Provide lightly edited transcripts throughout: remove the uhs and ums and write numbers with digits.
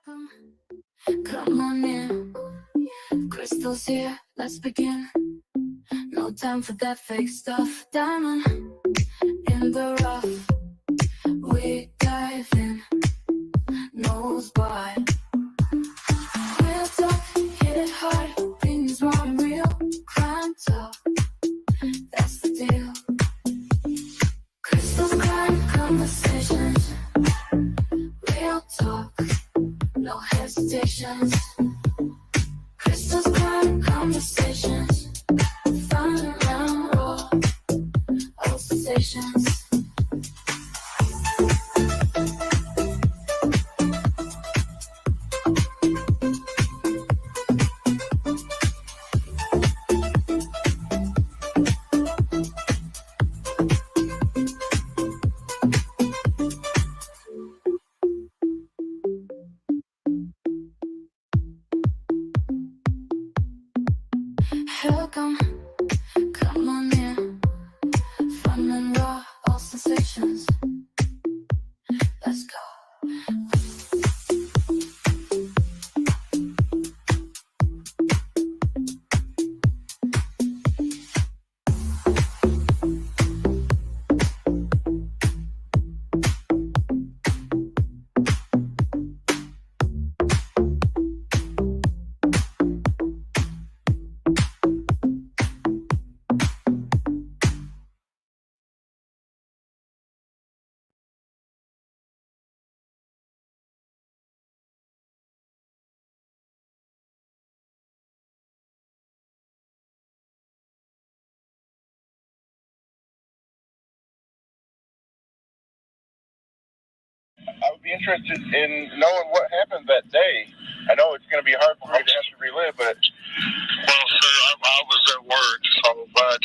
Come, come on in. Crystal's here, let's begin. No time for that fake stuff. Diamond in the rough, we dive in. Nose wide. Real talk, hit it hard. Opinions raw and real. Crime talk, that's the deal. Crystal's crime conversations. Real talk, no hesitations. Crystal's crime conversations. Fun around raw, all sensations. Welcome, come on in. Fun and raw, all sensations. Let's go. I would be interested in knowing what happened that day. I know it's going to be hard for me to have to relive, but... Well, sir, I was at work, but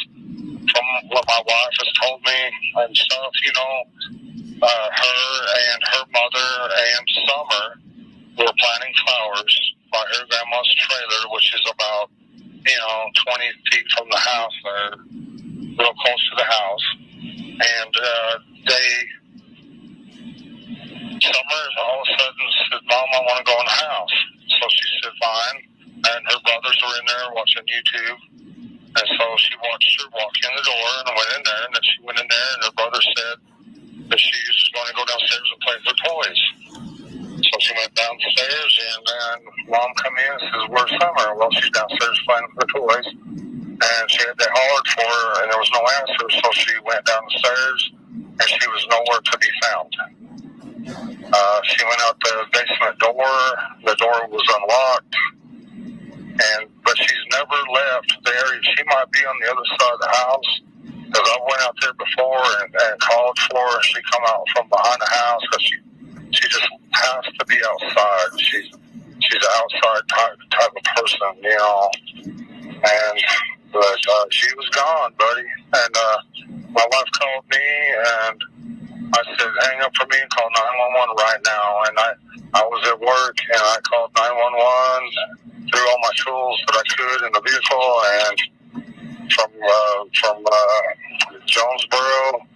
from what my wife has told me and stuff, her and her mother and Summer were planting flowers by her grandma's trailer, which is about, 20 feet from the house there, real close to the house. And Summer all of a sudden said, "Mom, I want to go in the house." So she said, "Fine." And her brothers were in there watching YouTube. And so she watched her walk in the door and went in there. And then she went in there, and her brother said that she was going to go downstairs and play with her toys. So she went downstairs, and then Mom come in and says, "Where's Summer?" Well, she's downstairs playing with her toys. And they hollered for her, and there was no answer. So she went down the stairs, and she was nowhere to be found. She went out the basement door. The door was unlocked, but she's never left the area. She might be on the other side of the house, because I went out there before and called for her. She come out from behind the house, because she just has to be outside. She's an outside type of person, But she was gone, buddy. And my wife called me, and I said, "Hang up for me and call 911 right now." And I was at work, and I called 911, threw all my tools that I could in the vehicle, and from Jonesboro,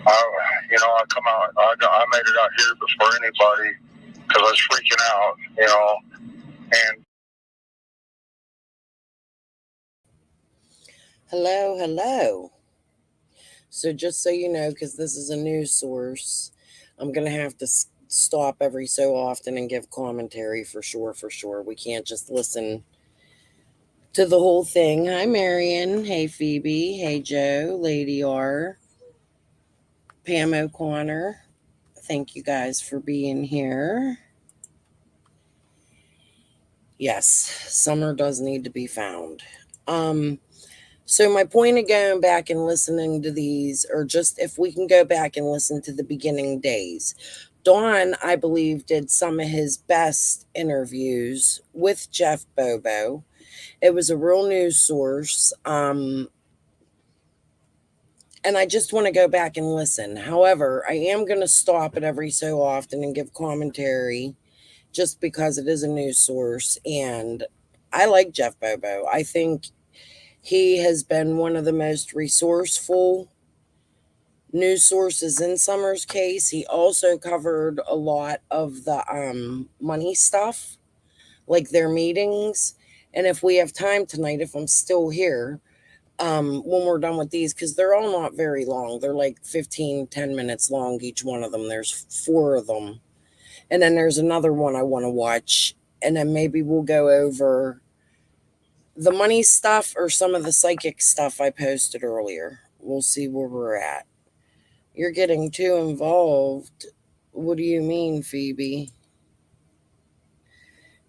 I come out. I made it out here before anybody, because I was freaking out, and Hello. So just so you know, because this is a news source, I'm going to have to stop every so often and give commentary for sure. We can't just listen to the whole thing. Hi, Marion. Hey, Phoebe. Hey, Joe. Lady R. Pam O'Connor. Thank you guys for being here. Yes, Summer does need to be found. So my point of going back and listening to these, or just if we can go back and listen to the beginning days, Don, I believe, did some of his best interviews with Jeff Bobo. It was a real news source. And I just want to go back and listen. However, I am going to stop it every so often and give commentary, just because it is a news source. And I like Jeff Bobo. I think he has been one of the most resourceful news sources in Summer's case. He also covered a lot of the money stuff, like their meetings. And if we have time tonight, if I'm still here, when we're done with these, because they're all not very long. They're like 10 minutes long, each one of them. There's 4 of them. And then there's another one I want to watch. And then maybe we'll go over the money stuff or some of the psychic stuff I posted earlier. We'll see where we're at. You're getting too involved. What do you mean, Phoebe?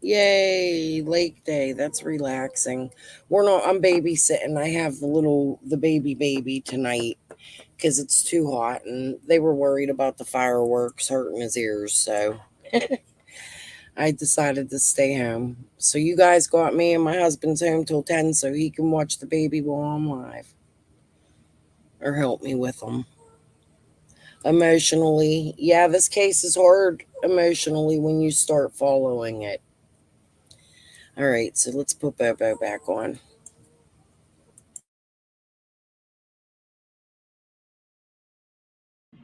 Yay, lake day. That's relaxing. I'm babysitting. I have the baby tonight because it's too hot and they were worried about the fireworks hurting his ears. So I decided to stay home. So you guys got me and my husband's home till 10 so he can watch the baby while I'm live or help me with them. Emotionally, yeah, this case is hard emotionally when you start following it. All right, so let's put Bobo back on.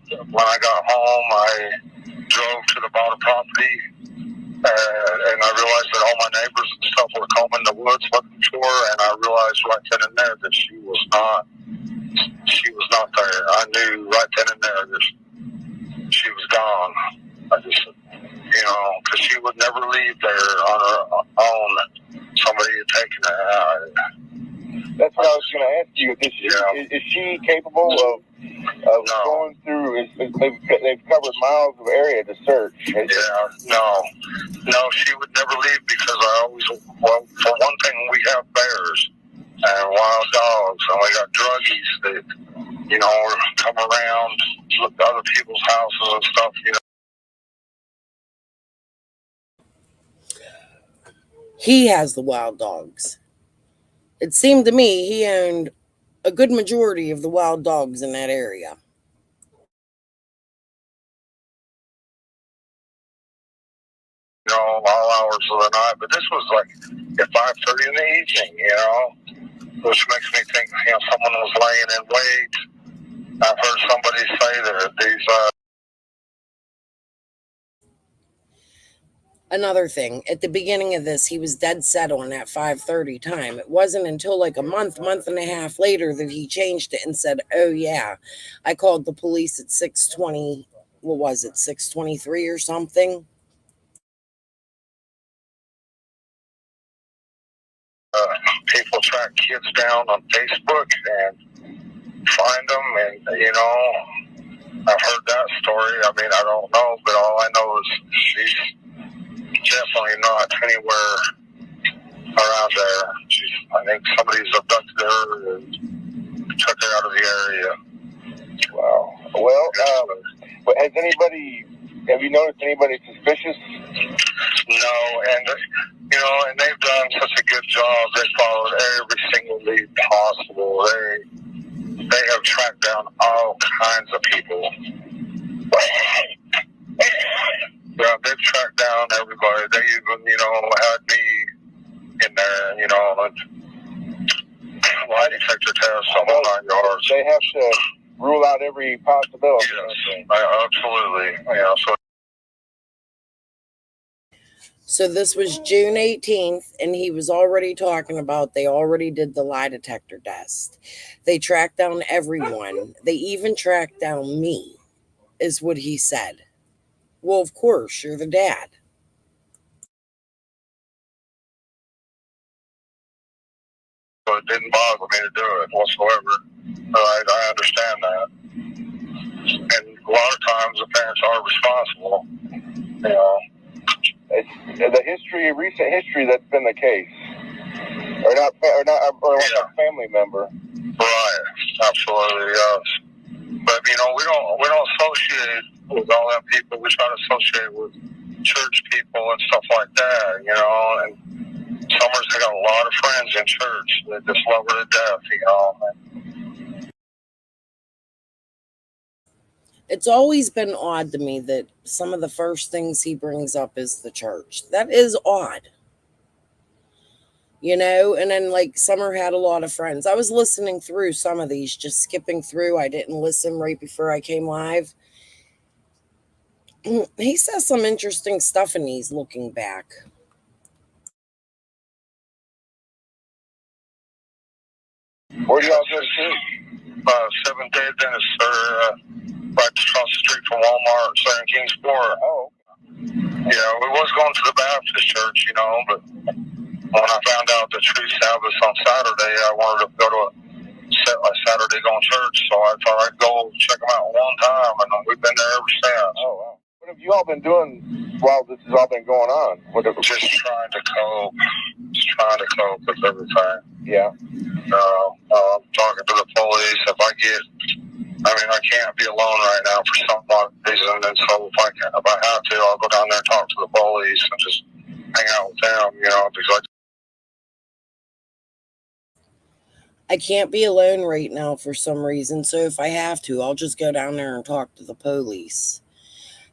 When I got home, I drove to the bottom property, and I realized that all my neighbors and stuff were combing the woods looking for her, and I realized right then and there that she was not there. I knew right then and there that she was gone. I just, because she would never leave there on her own. Somebody had taken her out. That's what I was going to ask you. Is she capable of No. going through? They've covered miles of area to search. No, she would never leave because well, for one thing, we have bears and wild dogs, and we got druggies that, come around, look to other people's houses and stuff, He has the wild dogs. It seemed to me he owned a good majority of the wild dogs in that area. All hours of the night. But this was like at 5:30 in the evening, which makes me think, someone was laying in wait. I've heard somebody say that these. Another thing, at the beginning of this, he was dead set on that 5:30 time. It wasn't until like a month and a half later that he changed it and said, "Oh yeah, I called the police at 6:20. What was it, 6:23 or something?" People track kids down on Facebook and find them, and I've heard that story. I mean, I don't know, but all I know is she's definitely not anywhere around there. I think somebody's abducted her and took her out of the area. Wow. Well, have you noticed anybody suspicious? No, and and they've done such a good job. They followed every single lead possible. They have tracked down all kinds of people. Yeah, they've tracked down everybody. They even, had me in there, lie detector test on all 9 yards. They have to rule out every possibility. Yes, absolutely. So this was June 18th, and he was already talking about they already did the lie detector test. They tracked down everyone. They even tracked down me, is what he said. Well, of course, you're the dad. So it didn't bother me to do it whatsoever. I understand that. And a lot of times the parents are responsible, It's the recent history that's been the case, or a family member. Right, absolutely, yes. But we don't associate with all them people. We try to associate with church people and stuff like that, And Summers, they got a lot of friends in church that just love her to death, It's always been odd to me that some of the first things he brings up is the church. That is odd. you know? And then, like, Summer had a lot of friends. I was listening through some of these, just skipping through. I didn't listen right before I came live. He says some interesting stuff in these looking back. Where do y'all go to church? Seventh-day Adventist. They're right across the street from Walmart, there in Kingsport. Oh, Yeah, we was going to the Baptist church, you know, but when I found out the True Sabbath on Saturday, I wanted to go to a Saturday going church, so I thought I'd go check them out one time, and we've been there ever since. oh, wow. What have you all been doing while this has all been going on? Just trying to cope with everything. Yeah. Talking to the police. I can't be alone right now for some odd reason, and so if I have to, I'll go down there and talk to the police and just hang out with them, you know, because I can't be alone right now for some reason, so if I have to, I'll just go down there and talk to the police.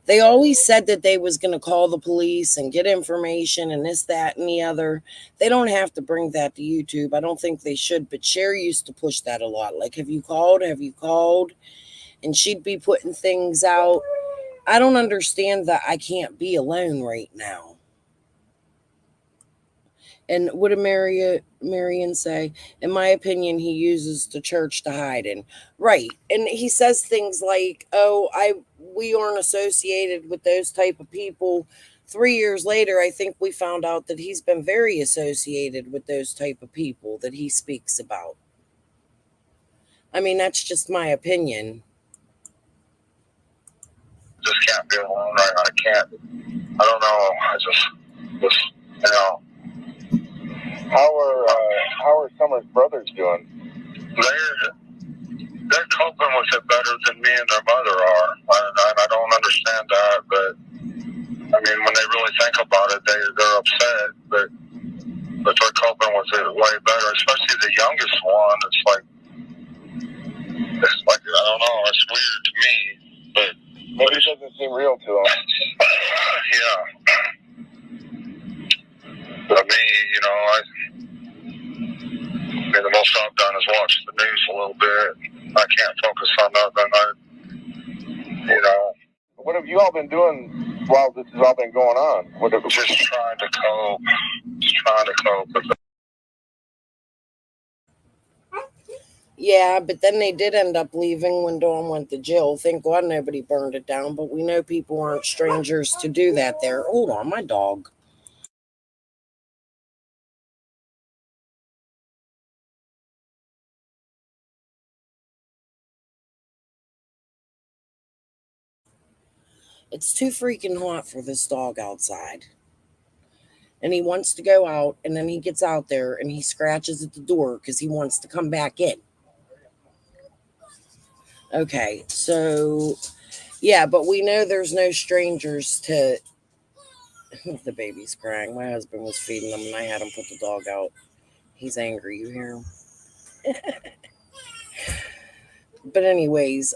They always said that they was going to call the police and get information and this, that, and the other. They don't have to bring that to YouTube. I don't think they should, but Sherry used to push that a lot. Like, have you called? Have you called? And she'd be putting things out. I don't understand that I can't be alone right now. And what did Marion say? In my opinion, he uses the church to hide in. Right. And he says things like, oh, we aren't associated with those type of people. 3 years later, I think we found out that he's been very associated with those type of people that he speaks about. I mean, that's just my opinion. just can't be alone. I can't. I don't know. I just you know. How are Summer's brothers doing? They're coping with it better than me and their mother are. I don't understand that, but I mean, when they really think about it, they're upset, but they're coping with it way better. Especially the youngest one. It's like I don't know. It's weird to me, but maybe it doesn't seem real to them. Yeah. But me, you know, the most I've done is watch the news a little bit. I can't focus on nothing. You know. What have you all been doing while this has all been going on? Just trying to cope. With it. Yeah, but then they did end up leaving when Dawn went to jail. Thank God nobody burned it down, but we know people aren't strangers to do that there. Hold on, my dog. It's too freaking hot for this dog outside. And he wants to go out, and then he gets out there and he scratches at the door because he wants to come back in. Okay, so yeah, but we know there's no strangers to. The baby's crying. My husband was feeding him and I had him put the dog out. He's angry, you hear him? But anyways,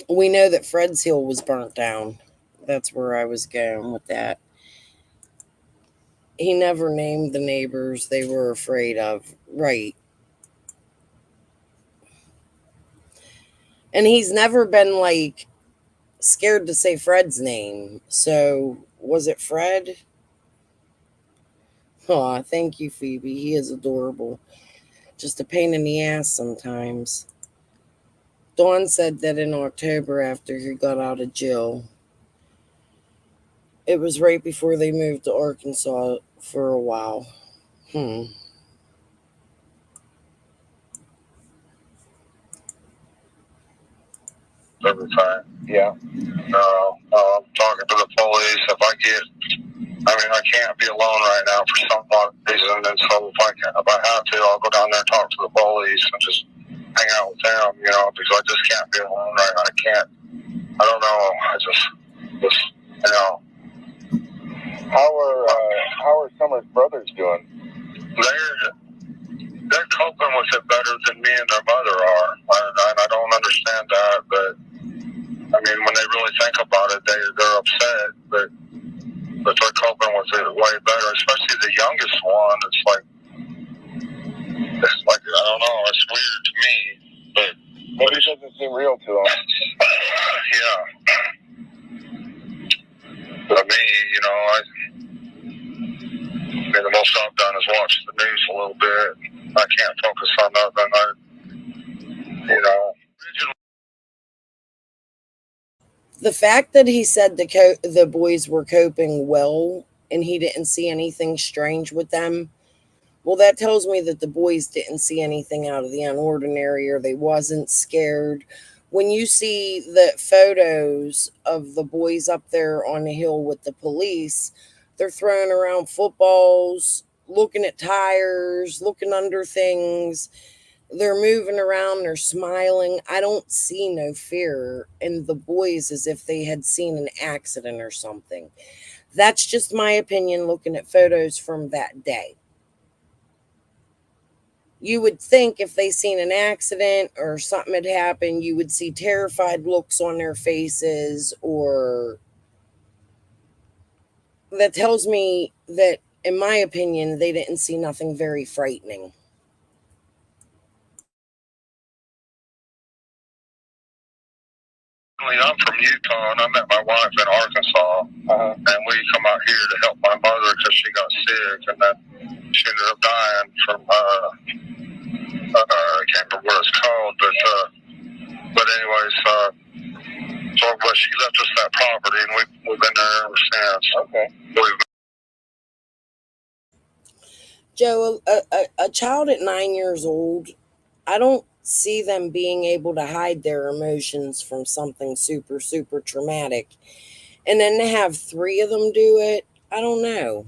we know that Fred's Hill was burnt down. That's where I was going with that. He never named the neighbors they were afraid of. Right. And he's never been like scared to say Fred's name. So was it Fred? Aw, thank you, Phoebe. He is adorable. Just a pain in the ass sometimes. Dawn said that in October after he got out of jail, it was right before they moved to Arkansas for a while. Everything. Yeah. I'm talking to the police. I can't be alone right now for some odd reason, and so if I have to, I'll go down there and talk to the police and just hang out with them, you know, because I just can't be alone right now. I can't. I don't know. I just you know. How are Summer's brothers doing? They're coping with it better than me and their mother are. I don't understand that, but I mean, when they really think about it, they're upset, but but they're coping with it way better, especially the youngest one. It's like, I don't know, it's weird to me, but Maybe it doesn't seem real to them. yeah. But me, the most I've done is watch the news a little bit. I can't focus on nothing. The fact that he said the boys were coping well and he didn't see anything strange with them, well, that tells me that the boys didn't see anything out of the ordinary, or they wasn't scared. When you see the photos of the boys up there on the hill with the police, they're throwing around footballs, looking at tires, looking under things. They're moving around, they're smiling. I don't see no fear in the boys as if they had seen an accident or something. That's just my opinion looking at photos from that day. You would think if they seen an accident or something had happened, you would see terrified looks on their faces, or that tells me that, in my opinion, they didn't see nothing very frightening. I'm from Utah, and I met my wife in Arkansas, and we come out here to help my mother because she got sick, and then she ended up dying from, I can't remember what it's called, but anyways, but she left us that property, and we've been there ever since. Okay. Joe, a child at 9 years old, I don't see them being able to hide their emotions from something super, super traumatic. And then to have 3 of them do it, I don't know.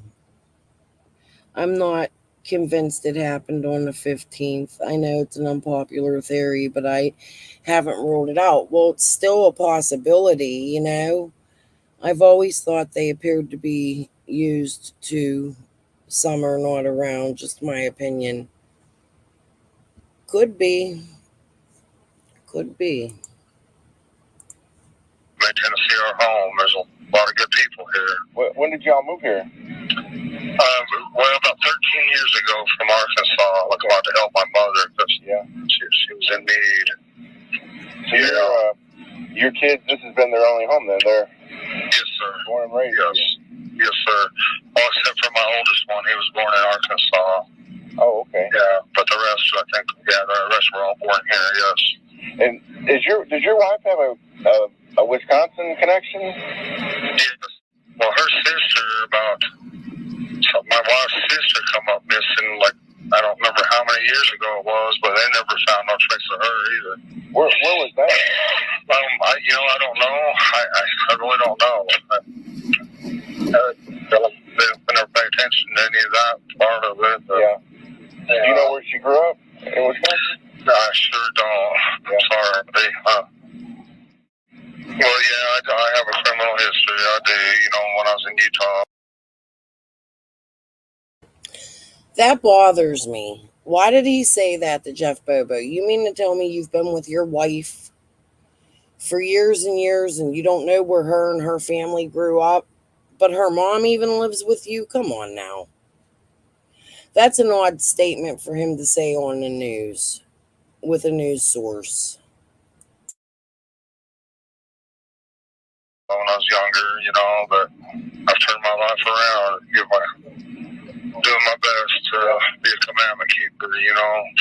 I'm not convinced it happened on the 15th. I know it's an unpopular theory, but I haven't ruled it out. Well, it's still a possibility, I've always thought they appeared to be used to some are not around, just my opinion. Could be. Tennessee, our home. There's a lot of good people here. When did y'all move here? Well, about 13 years ago from Arkansas. I was about to help my mother because she was in need. So your kids, this has been their only home then? They're Yes, sir. born and raised? Yes, sir. Well, except for my oldest one. He was born in Arkansas. Oh, okay. Yeah, but the rest, I think, the rest were all born here, yes. And does your wife have a Wisconsin connection? Yes. Well, her sister, my wife's sister come up missing, like, I don't remember how many years ago it was, but they never found no trace of her either. Where was that? I don't know. I really don't know. They never pay attention to any of that part of it. Do you know where she grew up in Wisconsin? I sure don't. I'm sorry. Well, yeah, I have a criminal history. I do, when I was in Utah. That bothers me. Why did he say that to Jeff Bobo? You mean to tell me you've been with your wife for years and years and you don't know where her and her family grew up, but her mom even lives with you? Come on now. That's an odd statement for him to say on the news with a news source. When I was younger, but I've turned my life around, doing my best to be a commandment keeper,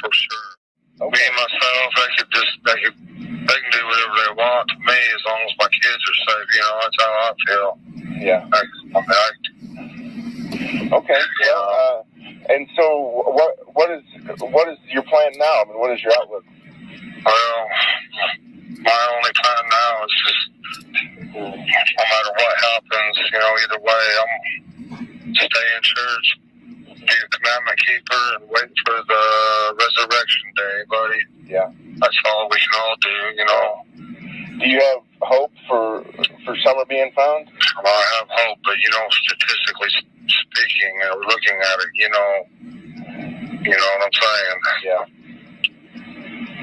for sure. Okay. Me and myself, they can do whatever they want to me as long as my kids are safe, that's how I feel. Yeah. Okay. Yeah. And so what is your plan now? I mean, what is your outlook? Well, my only plan now is just, no matter what happens, either way, I'm stay in church, be a commandment keeper, and wait for the resurrection day, buddy. Yeah. That's all we can all do, Do you have hope for Summer being found? Well, I have hope, but statistically speaking, looking at it, you know what I'm saying? Yeah.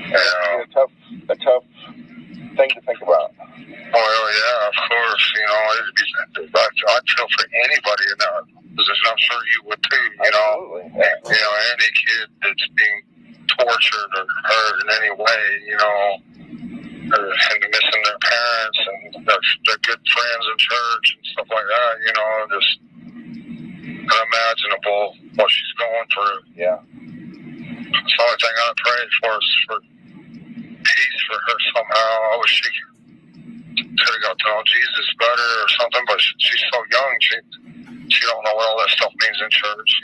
Yeah. It's a tough thing to think about. Well, yeah, of course. I I'd feel for anybody in that position. I'm sure you would too. Absolutely. You know, any kid that's being tortured or hurt in any way, and missing their parents and their good friends in church and stuff like that. Just unimaginable what she's going through. Yeah. It's the only thing I pray for is for peace for her somehow. I wish she could have got to know Jesus better or something, but she's so young. She don't know what all that stuff means in church,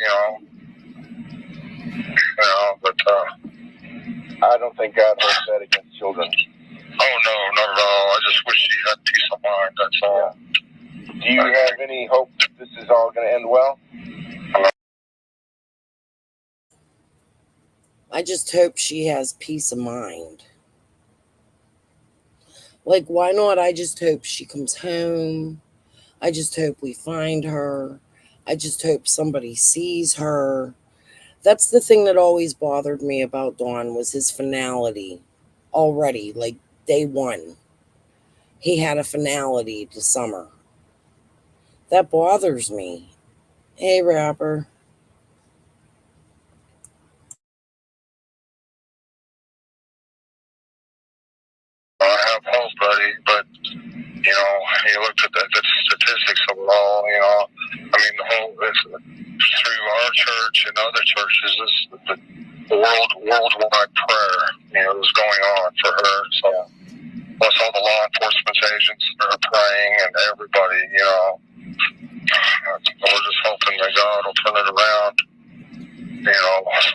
but I don't think God holds that against children. oh no, not at all. I just wish she had peace of mind, that's all. Do you have any hope that this is all going to end well? I just hope she has peace of mind. Like, why not? I just hope she comes home. I just hope we find her. I just hope somebody sees her. That's the thing that always bothered me about Dawn, was his finality already, like day one. He had a finality to Summer. That bothers me. Hey, rapper. I have hope, buddy, but you look at the statistics of it all. I mean, the whole through our church and other churches, the worldwide prayer, is going on for her. So, plus all the law enforcement agents that are praying and everybody, we're just hoping that God will turn it around,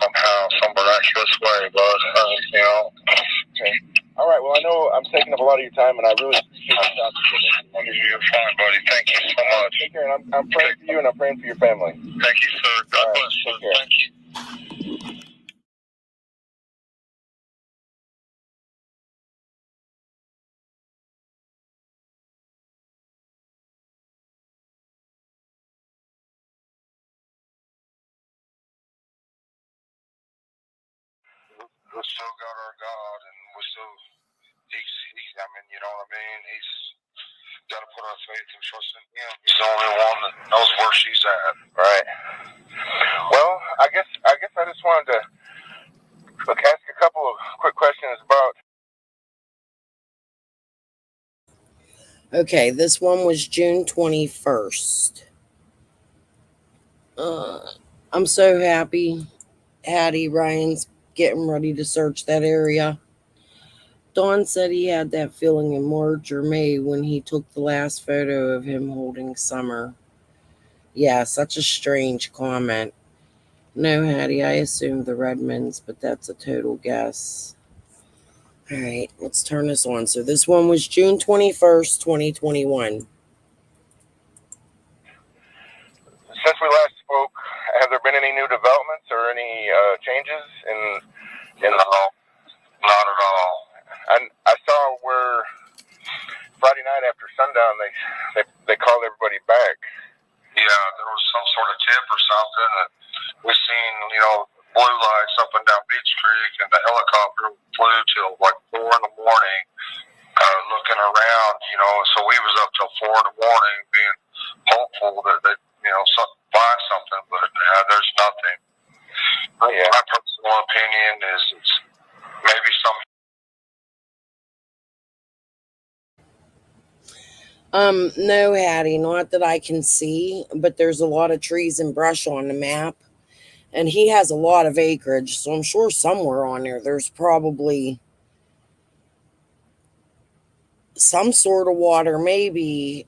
somehow, some miraculous way. But Okay. All right. Well, I know I'm taking up a lot of your time, and I really appreciate you talking to me. you're fine, buddy. Thank you so much. Take care, and I'm praying for you, and I'm praying for your family. Thank you, sir. God All right, bless you. take care. Thank you. We still got our God, and we still, he's, I mean, you know what I mean? He's got to put our faith and trust in him. He's the only one that knows where she's at. Right. Well, I guess I just wanted to ask a couple of quick questions about. Okay, this one was June 21st. I'm so happy Hattie Ryan's getting ready to search that area. Dawn said he had that feeling in March or May when he took the last photo of him holding Summer. Yeah, such a strange comment. No, Hattie, I assumed the Redmonds, but that's a total guess. All right, let's turn this on. So this one was June 21st, 2021. Since we last spoke, have there been any new developments or any changes in No, not at all. I saw where Friday night after sundown they called everybody back. Yeah, there was some sort of tip or something that we seen, blue lights up and down Beach Creek, and the helicopter flew till like 4 in the morning, looking around, so we was up till 4 in the morning being hopeful that they, find something, but there's nothing. Yeah. My personal opinion is it's maybe some. No, Hattie, not that I can see, but there's a lot of trees and brush on the map, and he has a lot of acreage, so I'm sure somewhere on there's probably some sort of water, maybe.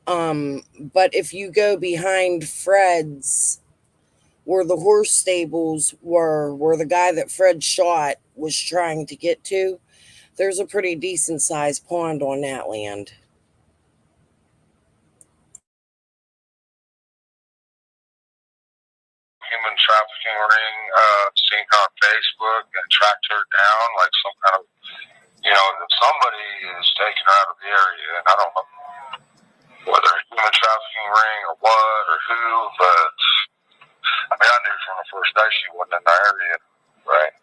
But if you go behind Fred's, where the horse stables were, where the guy that Fred shot was trying to get to, there's a pretty decent sized pond on that land. Human trafficking ring, seen her on Facebook and tracked her down like some kind of, somebody is taking her out of the area, and I don't know whether a human trafficking ring or what or who, but I mean, I knew from the first day she wasn't in the area, right?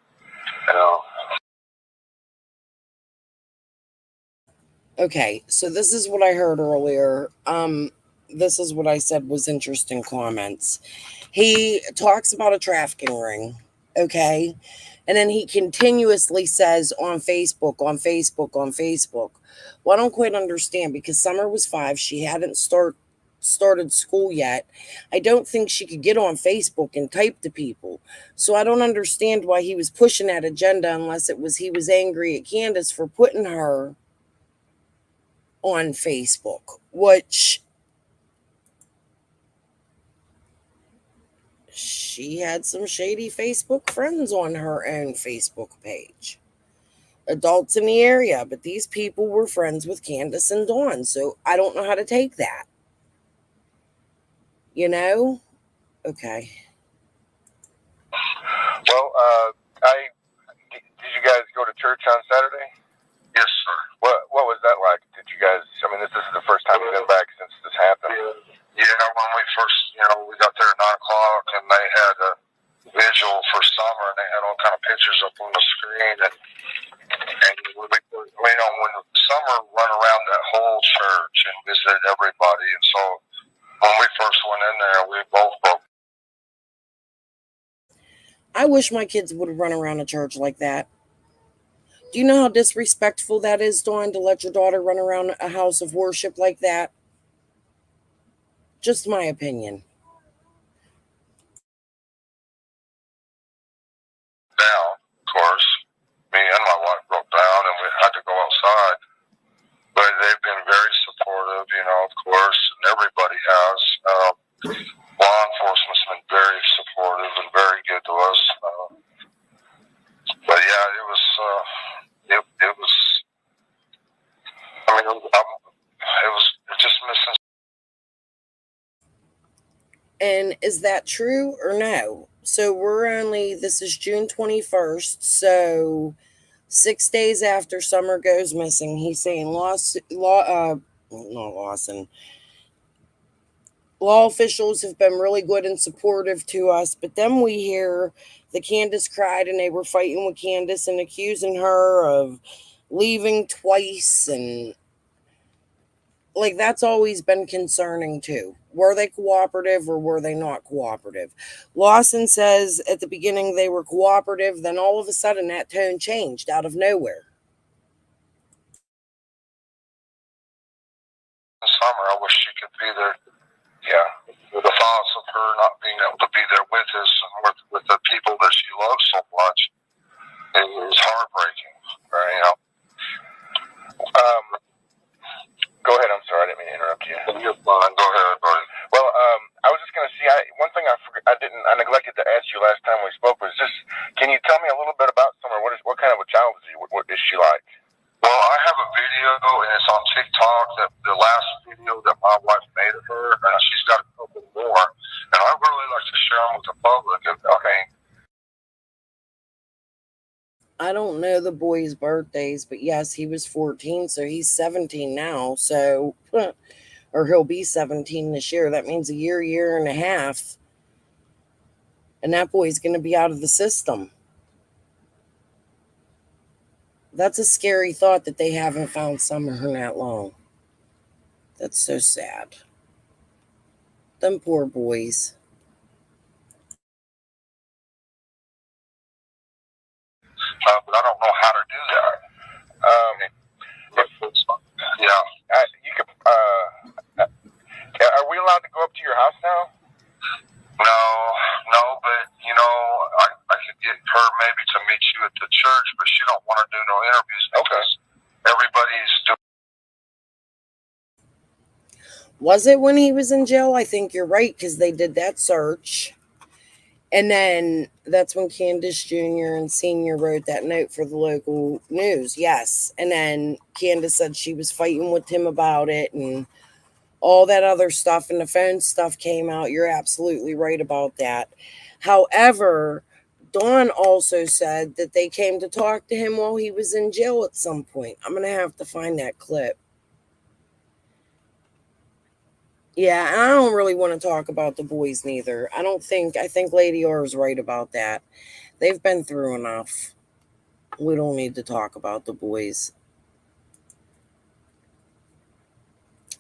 Okay, so this is what I heard earlier. this is what I said was interesting comments. He talks about a trafficking ring, okay? And then he continuously says on Facebook, on Facebook, on Facebook. Well, I don't quite understand because Summer was 5. She hadn't started school yet. I don't think she could get on Facebook and type to people. So I don't understand why he was pushing that agenda unless it was he was angry at Candace for putting her on Facebook, which she had some shady Facebook friends on her own Facebook page. Adults in the area, but these people were friends with Candace and Dawn, so I don't know how to take that. You know? Okay. Well, did you guys go to church on Saturday? Yes, sir. What was that like? Did you guys? I mean, this is the first time you've been back since this happened. Yeah, when we first, we got there at 9 o'clock, and they had a vigil for Summer, and they had all kind of pictures up on the screen, and when Summer run around that whole church and visited everybody, and so when we first went in there, we both broke. I wish my kids would run around a church like that. Do you know how disrespectful that is, Dawn, to let your daughter run around a house of worship like that? Just my opinion. Down, of course. Me and my wife broke down, and we had to go outside. But they've been very supportive, of course, and everybody has. Law enforcement's been very supportive and very good to us. But yeah, it was. I mean, it was just missing. And is that true or no? So this is June 21st, so 6 days after Summer goes missing. He's saying law officials have been really good and supportive to us, but then we hear that Candace cried and they were fighting with Candace and accusing her of leaving twice, and like that's always been concerning too. Were they cooperative or were they not cooperative? Lawson says at the beginning they were cooperative, then all of a sudden that tone changed out of nowhere. Summer, I wish she could be there. Yeah, the thoughts of her not being able to be there with us and with the people that she loves so much, it was heartbreaking. Right? Go ahead. I'm sorry, I didn't mean to interrupt you. You're fine. Go ahead, buddy. Well, I was just going to see. One thing I neglected to ask you last time we spoke was just, can you tell me a little bit about Summer? What kind of a child is she? What is she like? Well, I have a video, and it's on TikTok, that the last video that my wife made of her, and she's got a couple more, and I'd really like to share them with the public. Okay. I don't know the boys' birthdays, but yes, he was 14, so he's 17 now. So, or he'll be 17 this year. That means a year and a half. And that boy's going to be out of the system. That's a scary thought that they haven't found Summer in that long. That's so sad. Them poor boys. But I don't know how to do that. Yeah. You could. Are we allowed to go up to your house now? No, but I could get her maybe to meet you at the church, but she don't want to do no interviews because everybody's doing. Was it when he was in jail? I think you're right, because they did that search. And then that's when Candace Jr. and Sr. wrote that note for the local news. Yes. And then Candace said she was fighting with him about it and all that other stuff. And the phone stuff came out. You're absolutely right about that. However, Dawn also said that they came to talk to him while he was in jail at some point. I'm going to have to find that clip. Yeah, and I don't really want to talk about the boys neither. I think Lady R is right about that. They've been through enough. We don't need to talk about the boys.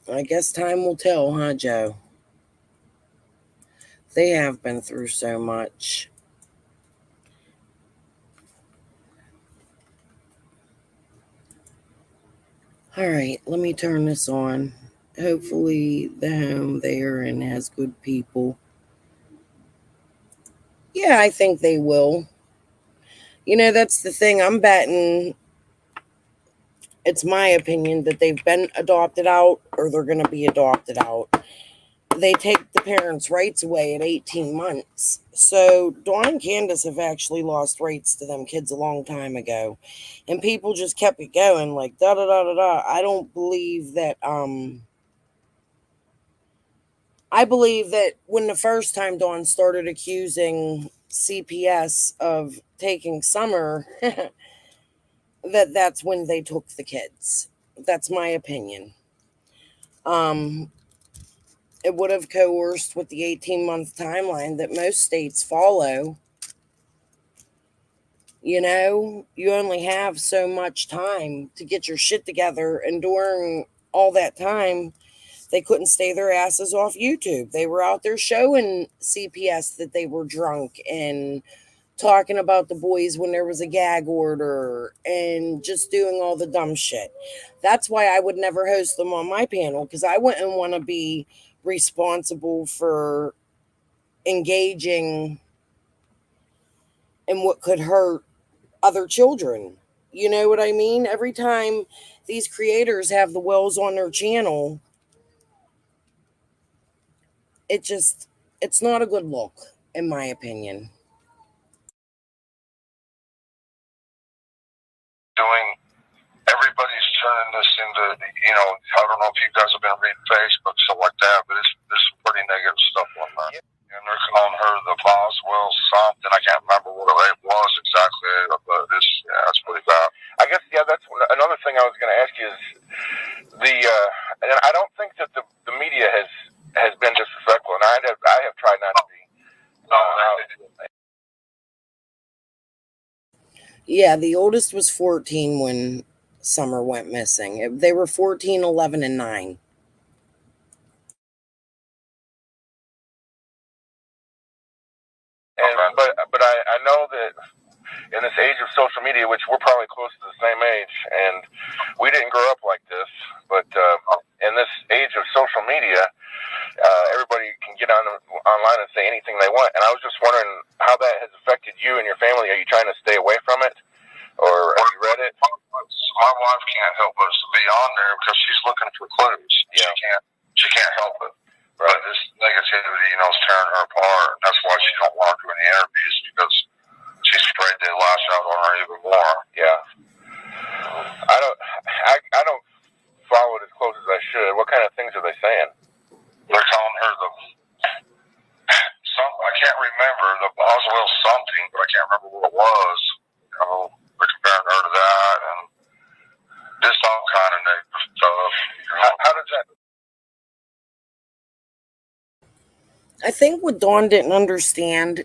I guess time will tell, huh, Joe? They have been through so much. All right, let me turn this on. Hopefully, the home they are in has good people. Yeah, I think they will. You know, that's the thing. I'm betting it's my opinion that they've been adopted out or they're going to be adopted out. They take the parents' rights away at 18 months. So Dawn and Candace have actually lost rights to them kids a long time ago. And people just kept it going like da da da da da. I don't believe that I believe that when the first time Dawn started accusing CPS of taking Summer, that's when they took the kids. That's my opinion. It would have coerced with the 18-month timeline that most states follow. You know, you only have so much time to get your shit together, and during all that time, they couldn't stay their asses off YouTube. They were out there showing CPS that they were drunk and talking about the boys when there was a gag order and just doing all the dumb shit. That's why I would never host them on my panel, because I wouldn't want to be responsible for engaging in what could hurt other children. You know what I mean? Every time these creators have the Wells on their channel, it's not a good look, in my opinion. Everybody's turning this into, I don't know if you guys have been reading Facebook, stuff like that, but there's some pretty negative stuff on there. And they're calling her the Boswell something. I can't remember what it was exactly, but that's pretty bad. I guess, that's another thing I was going to ask you is and I don't think that the media has been disrespectful, and I have tried not to be. Yeah, the oldest was 14 when Summer went missing. They were 14, 11, and 9. But I know that in this age of social media, which we're probably close to the same age, and we didn't grow up like this, but in this age of social media, everybody can get online and say anything they want. And I was just wondering how that has affected you and your family. Are you trying to stay away from it, or have you read it? My wife can't help but to be on there because she's looking for clues. Yeah. She can't help it. Right. But this negativity, is tearing her apart. And that's why she don't want to do any interviews, because she's afraid they lash out on her even more. Yeah. I don't follow it as close as I should. What kind of things are they saying? They're calling her I can't remember, the Boswell something, but I can't remember what it was. They're comparing her to that, and just all kind of negative stuff. How does that? I think what Dawn didn't understand,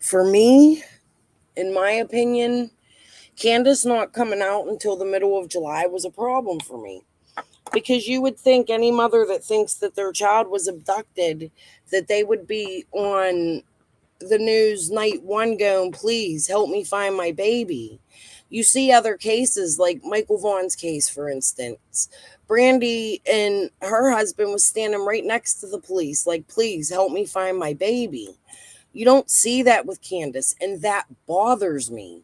for me, in my opinion, Candace not coming out until the middle of July was a problem for me. Because you would think any mother that thinks that their child was abducted, that they would be on the news night one going, please help me find my baby. You see other cases like Michael Vaughn's case, for instance. Brandy and her husband was standing right next to the police, like, please help me find my baby. You don't see that with Candace, and that bothers me.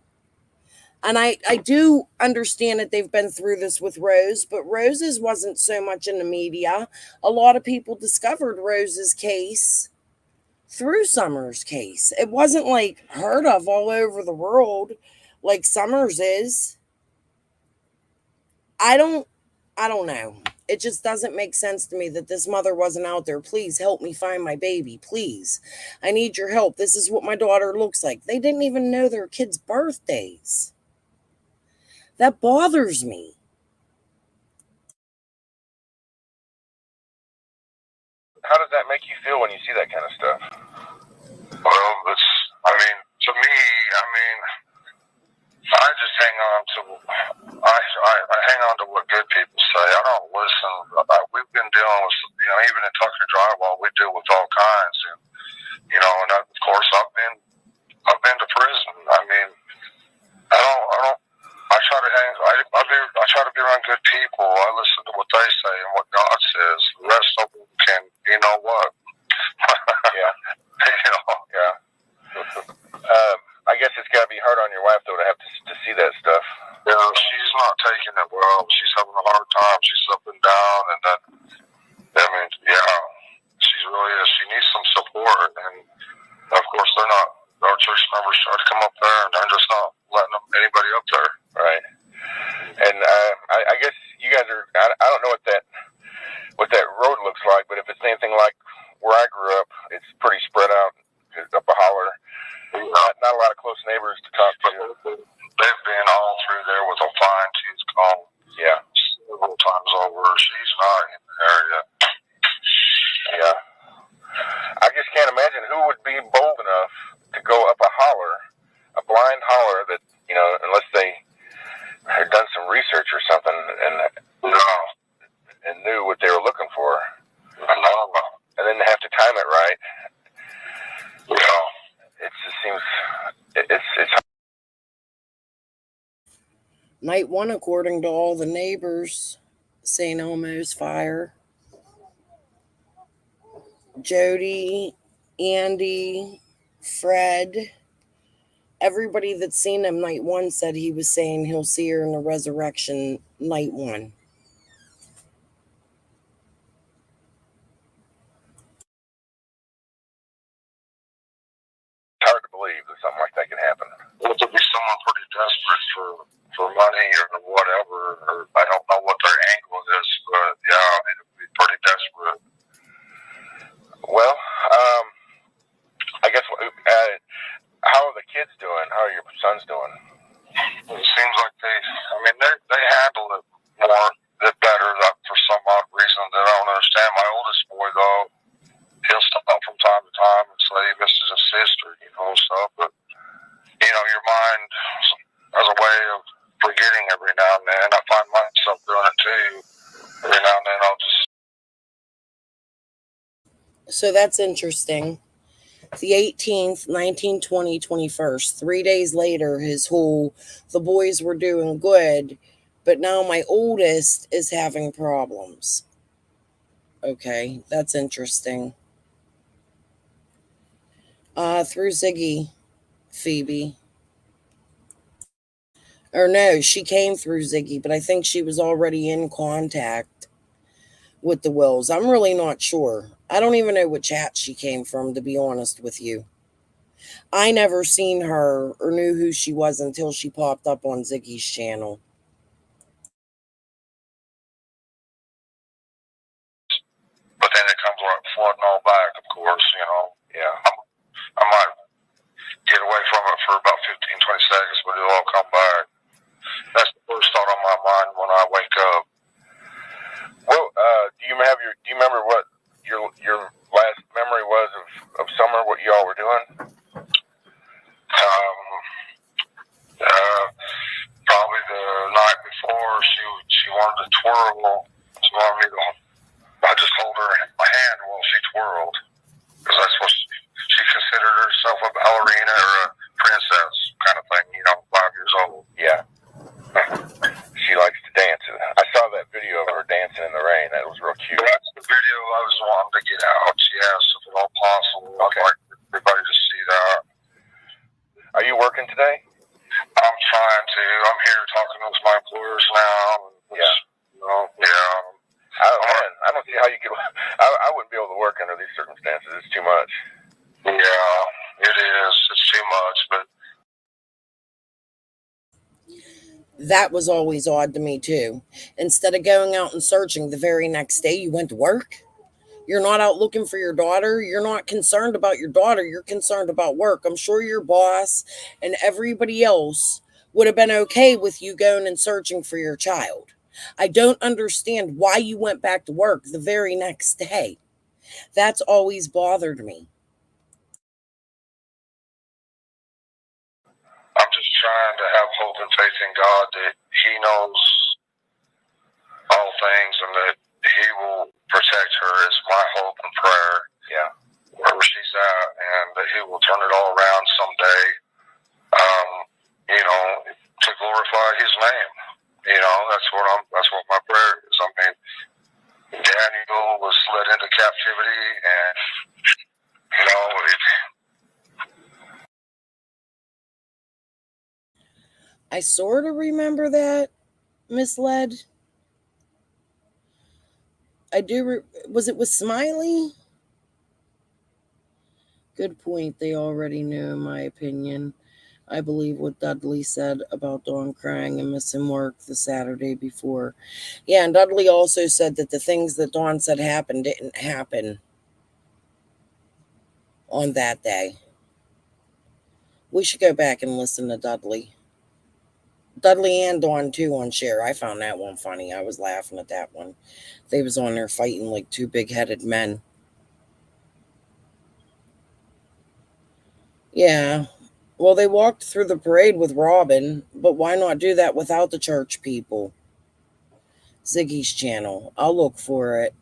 And I do understand that they've been through this with Rose, but Rose's wasn't so much in the media. A lot of people discovered Rose's case through Summer's case. It wasn't like heard of all over the world like Summer's is. I don't know. It just doesn't make sense to me that this mother wasn't out there. Please help me find my baby. Please. I need your help. This is what my daughter looks like. They didn't even know their kids' birthdays. That bothers me. How does that make you feel when you see that kind of stuff? Well, to me, I just hang on to, I hang on to what good people say. I don't listen. We've been dealing Nantucket drywall. We deal with all kinds, and and of course I've been to prison. I mean, I don't. I try to hang. I try to be around good people. I listen to what they say and what God says. The rest of them can, you know what? Yeah. Yeah. I guess it's got to be hard on your wife though to have to see that stuff. She's not taking it well. She's having a hard time. She's up and down, and then she really is. She needs some support, and of course they're not. Our church members try to come up there, and they're just not letting anybody up there. Right. And I guess you guys are. I don't know what that road looks like, but if it's anything like where I grew up, it's pretty spread out up a holler. Not a lot of close neighbors to talk to. They've been all through there with a fine tooth comb. Yeah. Several times over. She's not in the area. Yeah. I just can't imagine who would be bold enough to go up a holler, a blind holler that, unless they had done some research or something and knew what they were looking for. And then they have to time it right. It just seems it's Night 1, according to all the neighbors, St. Elmo's fire. Jody, Andy, Fred, everybody that's seen him night 1 said he was saying he'll see her in the resurrection night 1. hard to believe that something like that can happen. Well, to be someone pretty desperate for money or whatever, or I don't know what their angle is, but it would be pretty desperate. Well, I guess, how are the kids doing? How are your sons doing? It seems like they handle it better for some odd reason that I don't understand. My oldest boy, though, he'll stop from time to time and say he misses his sister, stuff. But, your mind has a way of forgetting every now and then. I find myself doing it too. Every now and then I'll just... So that's interesting. The 18th, 19, 20, 21st. 3 days later, the boys were doing good, but now my oldest is having problems. Okay, that's interesting. Through Ziggy, Phoebe. Or no, she came through Ziggy, but I think she was already in contact with the Wills. I'm really not sure. I don't even know what chat she came from, to be honest with you. I never seen her or knew who she was until she popped up on Ziggy's channel. But then it comes right flooding all back, of course, Yeah. I might get away from it for about 15, 20 seconds, but it'll all come back. That's the first thought on my mind when I wake up. Well, do you remember what your last memory was of summer? What y'all were doing? Probably the night before she wanted to twirl. She wanted me to. I just hold my hand while she twirled, because that's what she considered herself a ballerina or a princess kind of thing. 5 years old. Yeah. She likes to dance. I saw that video of her dancing in the rain. That was real cute. That's the video I was wanting to get out. She asked if at all possible. Okay. I'd like everybody to see that. Are you working today? I'm trying to. I'm here talking with my employers now. Yeah. I don't see how you could. I wouldn't be able to work under these circumstances. It's too much. Yeah, it is. It's too much, but. That was always odd to me too. Instead of going out and searching the very next day, you went to work. You're not out looking for your daughter. You're not concerned about your daughter. You're concerned about work. I'm sure your boss and everybody else would have been okay with you going and searching for your child. I don't understand why you went back to work the very next day. That's always bothered me. I'm just trying to have hope and faith in God that He knows all things and that He will protect her is my prayer. Yeah. Wherever she's at, and that He will turn it all around someday. To glorify His name. That's what my prayer is. I mean, Daniel was led into captivity, and I sort of remember that, misled. I do. Was it with Smiley? Good point. They already knew, in my opinion. I believe what Dudley said about Dawn crying and missing work the Saturday before. Yeah, and Dudley also said that the things that Dawn said happened didn't happen on that day. We should go back and listen to Dudley. Dudley and Dawn too on Share. I found that one funny. I was laughing at that one. They was on there fighting like two big-headed men. Yeah. Well, they walked through the parade with Robin, but why not do that without the church people? Ziggy's channel. I'll look for it.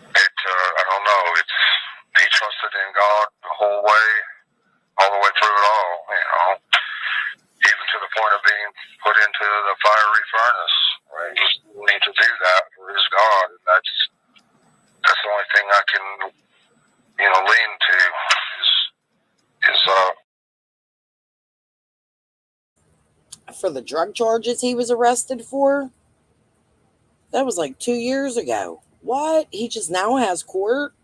I don't know. He trusted in God the whole way, all the way through it all. Even to the point of being put into the fiery furnace. Right? He's willing to do that for his God, and that's the only thing I can, lean to is For the drug charges he was arrested for? That was like 2 years ago. What? He just now has court?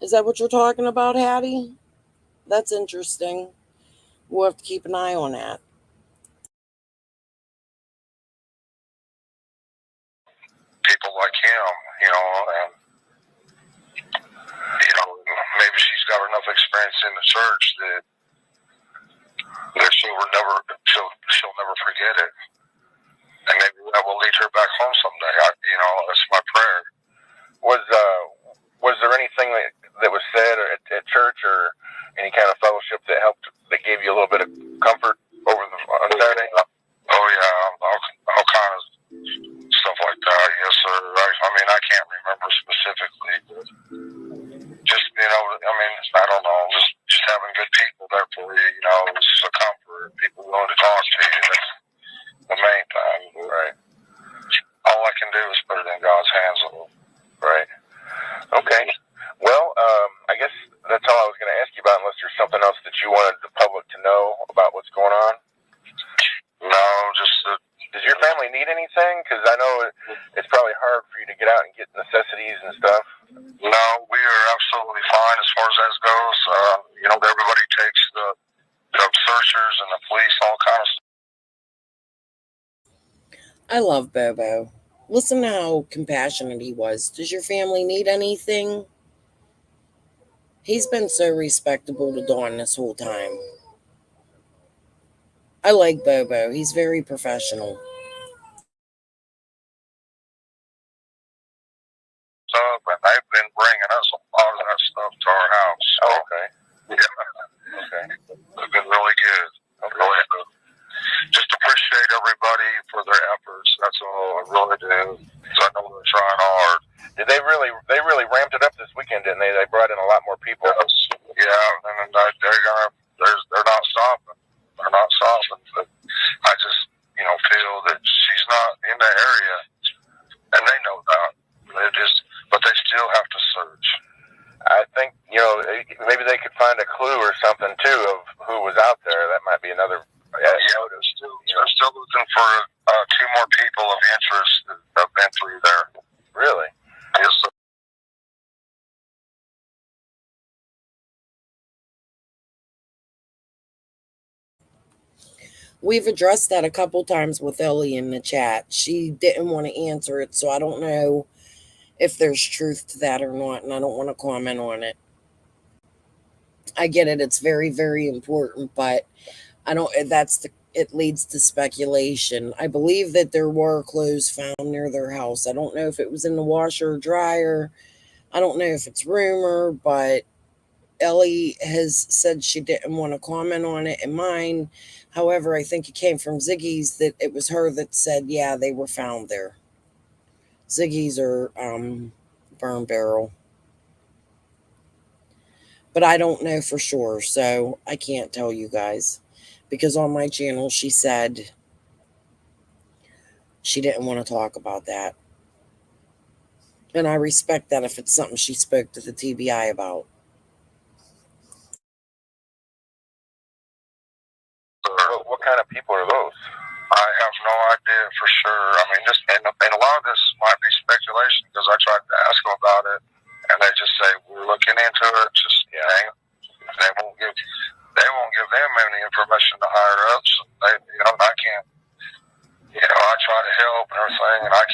Is that what you're talking about, Hattie? That's interesting. We'll have to keep an eye on that. people like him, and maybe she's got enough experience in the church that she'll never forget it, and maybe that will lead her back home someday. That's my prayer. Was there anything that was said at church or any kind of fellowship that gave you a little bit of comfort on Saturday? Oh yeah, all kinds of stuff like that. Yes, sir. I can't remember specifically, but just I don't know, just having good people there for you. It's a comfort. People willing to talk to you. That's the main thing. Right. All I can do is put it in God's hands a little. Right. Okay. Well, I guess that's all I was going to ask you about, unless there's something else that you wanted the public to know about what's going on. No, just does your family need anything? Because I know it's probably hard for you to get out and get necessities and stuff. No, we are absolutely fine as far as that goes. Everybody takes the searchers and the police, all kind of stuff. I love Bobo. Listen to how compassionate he was. Does your family need anything? He's been so respectable to Dawn this whole time. I like Bobo. He's very professional. And they've been bringing us a lot of that stuff to our house. So, Oh, okay. Yeah. Okay. They've been really good. Really good. Just appreciate everybody for their efforts. That's all I really do. Because I know they're trying hard. Did they really ramped it up this weekend, didn't they? They brought in a lot more people. Yes. Yeah, and they're not stopping. They're not stopping. But I just, feel that she's not in the area, and they know that. But they still have to search. I think, maybe they could find a clue or something too of who was out there. That might be another. They're still looking for 2 more people of interest that have been through there. Really? Yes, sir. We've addressed that a couple times with Ellie in the chat. She didn't want to answer it, so I don't know if there's truth to that or not, and I don't want to comment on it. I get it. It's very, very important, but it leads to speculation. I believe that there were clothes found near their house. I don't know if it was in the washer or dryer. I don't know if it's rumor, but Ellie has said she didn't want to comment on it in mine. However, I think it came from Ziggy's that it was her that said, yeah, they were found there. Ziggy's or Burn Barrel. But I don't know for sure, so I can't tell you guys. Because on my channel, she said she didn't want to talk about that. And I respect that if it's something she spoke to the TBI about. What kind of people are those? I have no idea for sure. I mean, and a lot of this might be speculation because I tried to ask them about it, and they just say we're looking into it. Just they won't give them any information to higher ups. And I can't. I try to help and everything, and I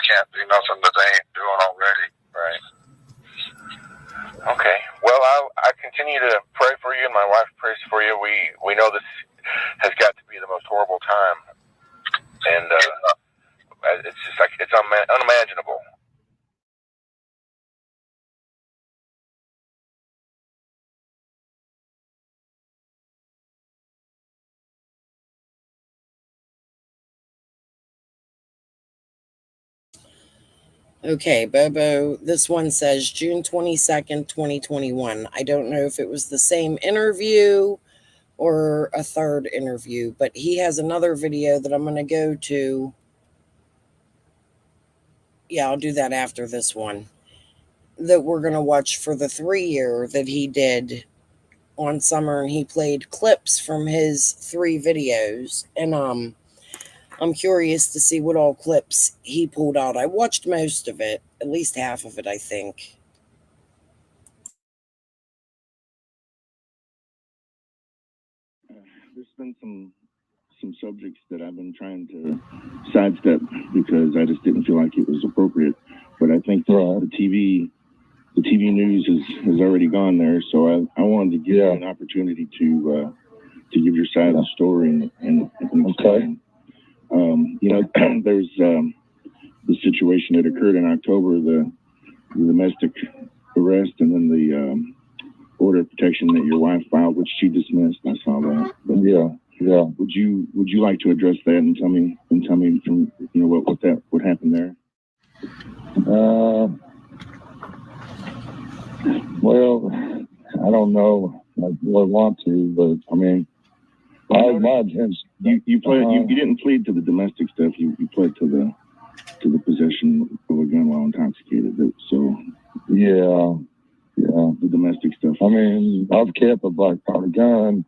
can't do nothing that they ain't doing already. Right. Okay. Well, I continue to pray for you, and my wife prays for you. We know this has got to be the most horrible time, and it's just like it's unimaginable. Okay, Bobo, this one says June 22nd, 2021. I don't know if it was the same interview or a third interview, but he has another video that I'm going to go to. Yeah, I'll do that after this one. That we're going to watch for the 3-year that he did on Summer, and he played clips from his 3 videos. And I'm curious to see what all clips he pulled out. I watched most of it, at least half of it, I think. There's been some subjects that I've been trying to sidestep because I just didn't feel like it was appropriate. But I think the TV news has already gone there, so I wanted to give you an opportunity to give your side of the story and explain. There's the situation that occurred in October, the domestic arrest, and then the order of protection that your wife filed, which she dismissed. I saw that. But yeah. Would you like to address that and tell me from what happened there? Well, I don't know. I really want to, but I mean, my intention. You didn't plead to the domestic stuff. You pled to the possession of a gun while intoxicated. So yeah, the domestic stuff. I mean, I've kept a black powder gun,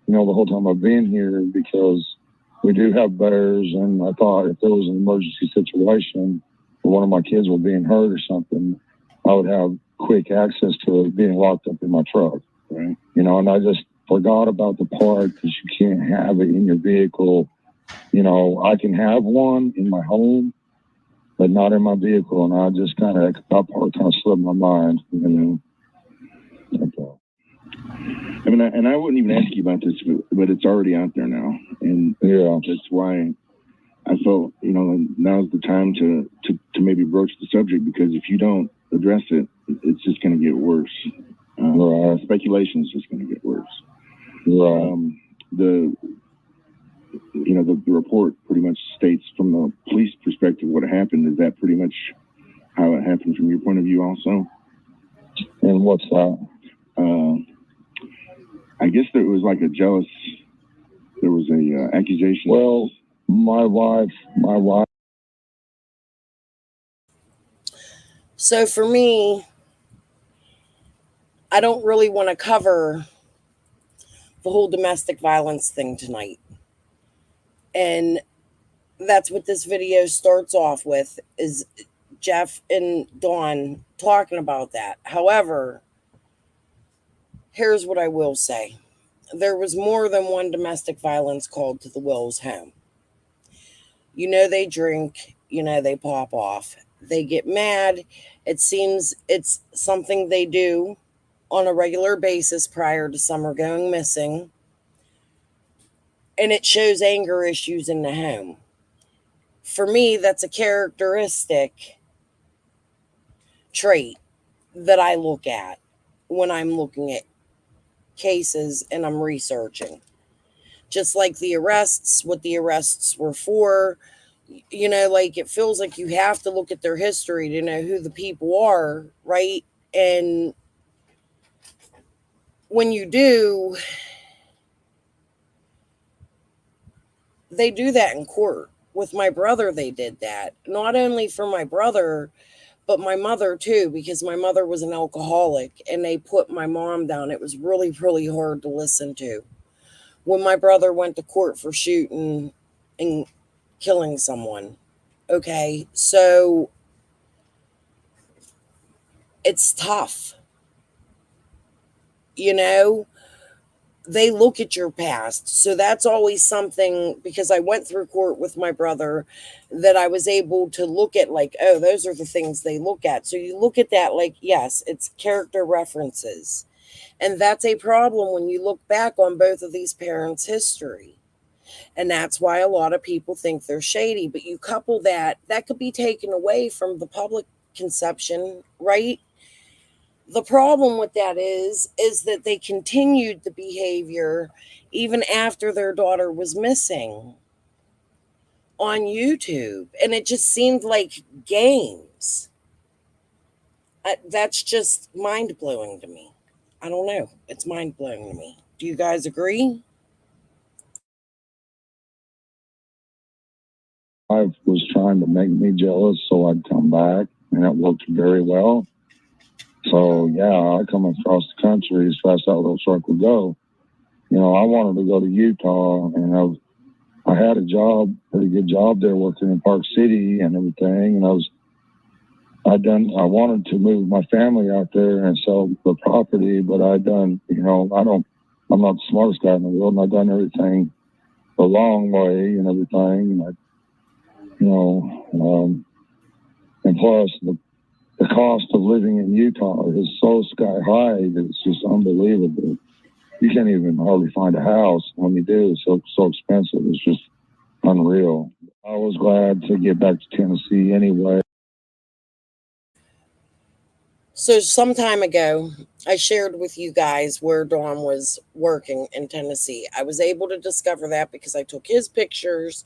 the whole time I've been here because we do have bears, and I thought if there was an emergency situation or one of my kids were being hurt or something, I would have quick access to it being locked up in my truck. Right. And I just forgot about the part that you can't have it in your vehicle. I can have one in my home, but not in my vehicle. And I just that part kind of slipped my mind, I mean, and I wouldn't even ask you about this, but it's already out there now. And that's why I felt, now's the time to maybe broach the subject, because if you don't address it, it's just going to get worse. Speculation is just going to get worse. The report pretty much states from the police perspective what happened. Is that pretty much how it happened from your point of view also? And what's that? I guess there was like there was a accusation. Well, my wife. So for me, I don't really want to cover the whole domestic violence thing tonight. And that's what this video starts off with, is Jeff and Dawn talking about that. However, here's what I will say. There was more than one domestic violence called to the Wills home. They drink, they pop off. They get mad. It seems it's something they do on a regular basis prior to Summer going missing. And it shows anger issues in the home. For me, that's a characteristic trait that I look at. when I'm looking at cases and I'm researching. Just like the arrests, what the arrests were for. You know, like it feels like you have to look at their history to know who the people are, right? And when you do, they do that in court. With my brother, they did that. Not only for my brother, but my mother too, because my mother was an alcoholic and they put my mom down. It was really, really hard to listen to. When my brother went to court for shooting and killing someone. Okay, so it's tough. You know, they look at your past. So that's always something, because I went through court with my brother, that I was able to look at, like, oh, those are the things they look at. So you look at that like, yes, it's character references. And that's a problem when you look back on both of these parents' history. And that's why a lot of people think they're shady. But you couple that, that could be taken away from the public conception, right? The problem with that is that they continued the behavior even after their daughter was missing on YouTube. And it just seemed like games. That's just mind blowing to me. I don't know. It's mind blowing to me. Do you guys agree? I was trying to make me jealous so I'd come back, and it worked very well. So, yeah, I come across the country as fast as that little truck would go. You know, I wanted to go to Utah, and I had a job, pretty good job there, working in Park City and everything. And I wanted to move my family out there and sell the property, but I'm not the smartest guy in the world, and I've done everything the long way and everything. And and plus the cost of living in Utah is so sky high that it's just unbelievable. You can't even hardly find a house. When you do, it's so expensive. It's just unreal. I was glad to get back to Tennessee anyway. So some time ago, I shared with you guys where Dawn was working in Tennessee. I was able to discover that because I took his pictures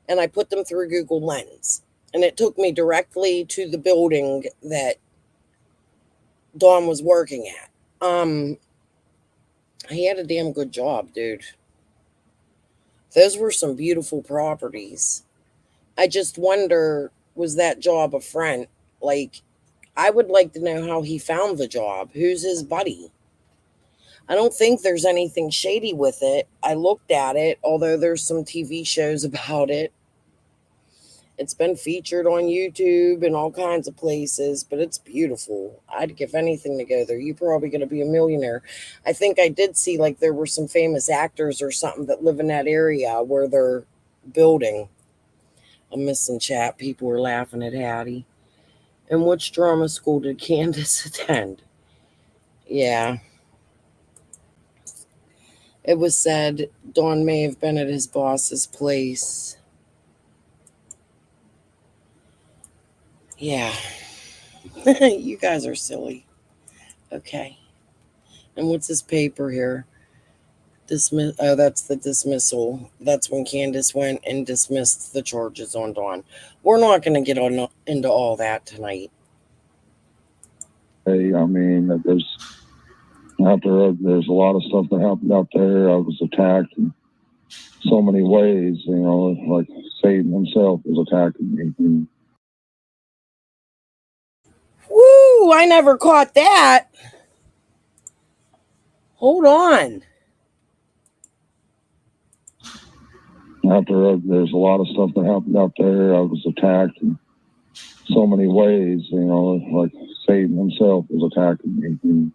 and I put them through Google Lens. And it took me directly to the building that Dawn was working at. He had a damn good job, dude. Those were some beautiful properties. I just wonder, was that job a front? Like, I would like to know how he found the job. Who's his buddy? I don't think there's anything shady with it. I looked at it, although there's some TV shows about it. It's been featured on YouTube and all kinds of places, but it's beautiful. I'd give anything to go there. You're probably going to be a millionaire. I think I did see, like, there were some famous actors or something that live in that area where they're building. I'm missing chat. People were laughing at Hattie. And which drama school did Candace attend? Yeah. It was said Dawn may have been at his boss's place. Yeah. You guys are silly. Okay. And what's this paper here? Oh, that's the dismissal. That's when Candace went and dismissed the charges on Dawn. We're not going to get into all that tonight. Hey, I mean, there's a lot of stuff that happened out there. I was attacked in so many ways, like Satan himself was attacking me. Woo! I never caught that. Hold on. There's a lot of stuff that happened out there. I was attacked in so many ways, like Satan himself was attacking me.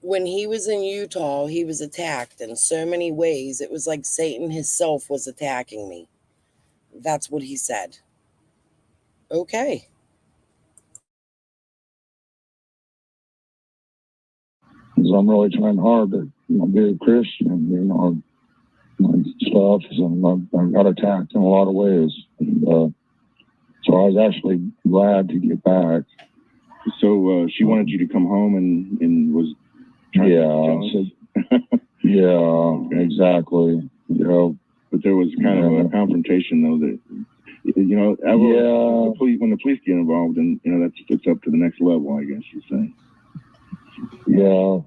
When he was in Utah, he was attacked in so many ways. It was like Satan himself was attacking me. That's what he said. Okay. Because I'm really trying hard to be a Christian, and stuff. So I got attacked in a lot of ways. And, So I was actually glad to get back. So she wanted you to come home and was trying to yeah, exactly. You know, but there was kind of a confrontation, though, that, you know, when the police get involved, and, you know, it's up to the next level, I guess you'd say. Yeah.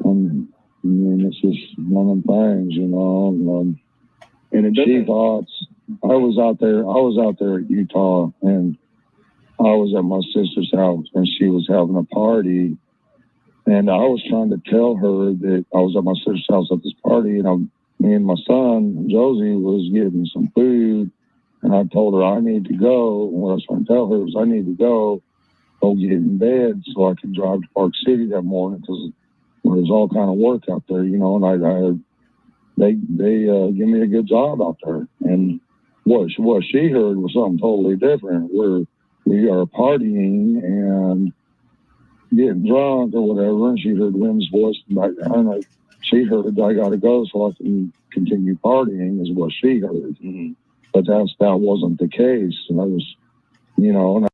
I mean, it's just one of them things, you know. And she thought I was out there at Utah, and I was at my sister's house, and she was having a party. And I was trying to tell her that I was at my sister's house at this party, and me and my son, Josie, was getting some food. And I told her I need to go. And what I was trying to tell her was I need to go get in bed so I could drive to Park City that morning, because there was all kind of work out there, you know. And they give me a good job out there. And what she heard was something totally different, where we are partying and getting drunk or whatever, and she heard Lynn's voice in the background. She heard, I got to go so I can continue partying, is what she heard. Mm-hmm. But that wasn't the case. And I was, you know.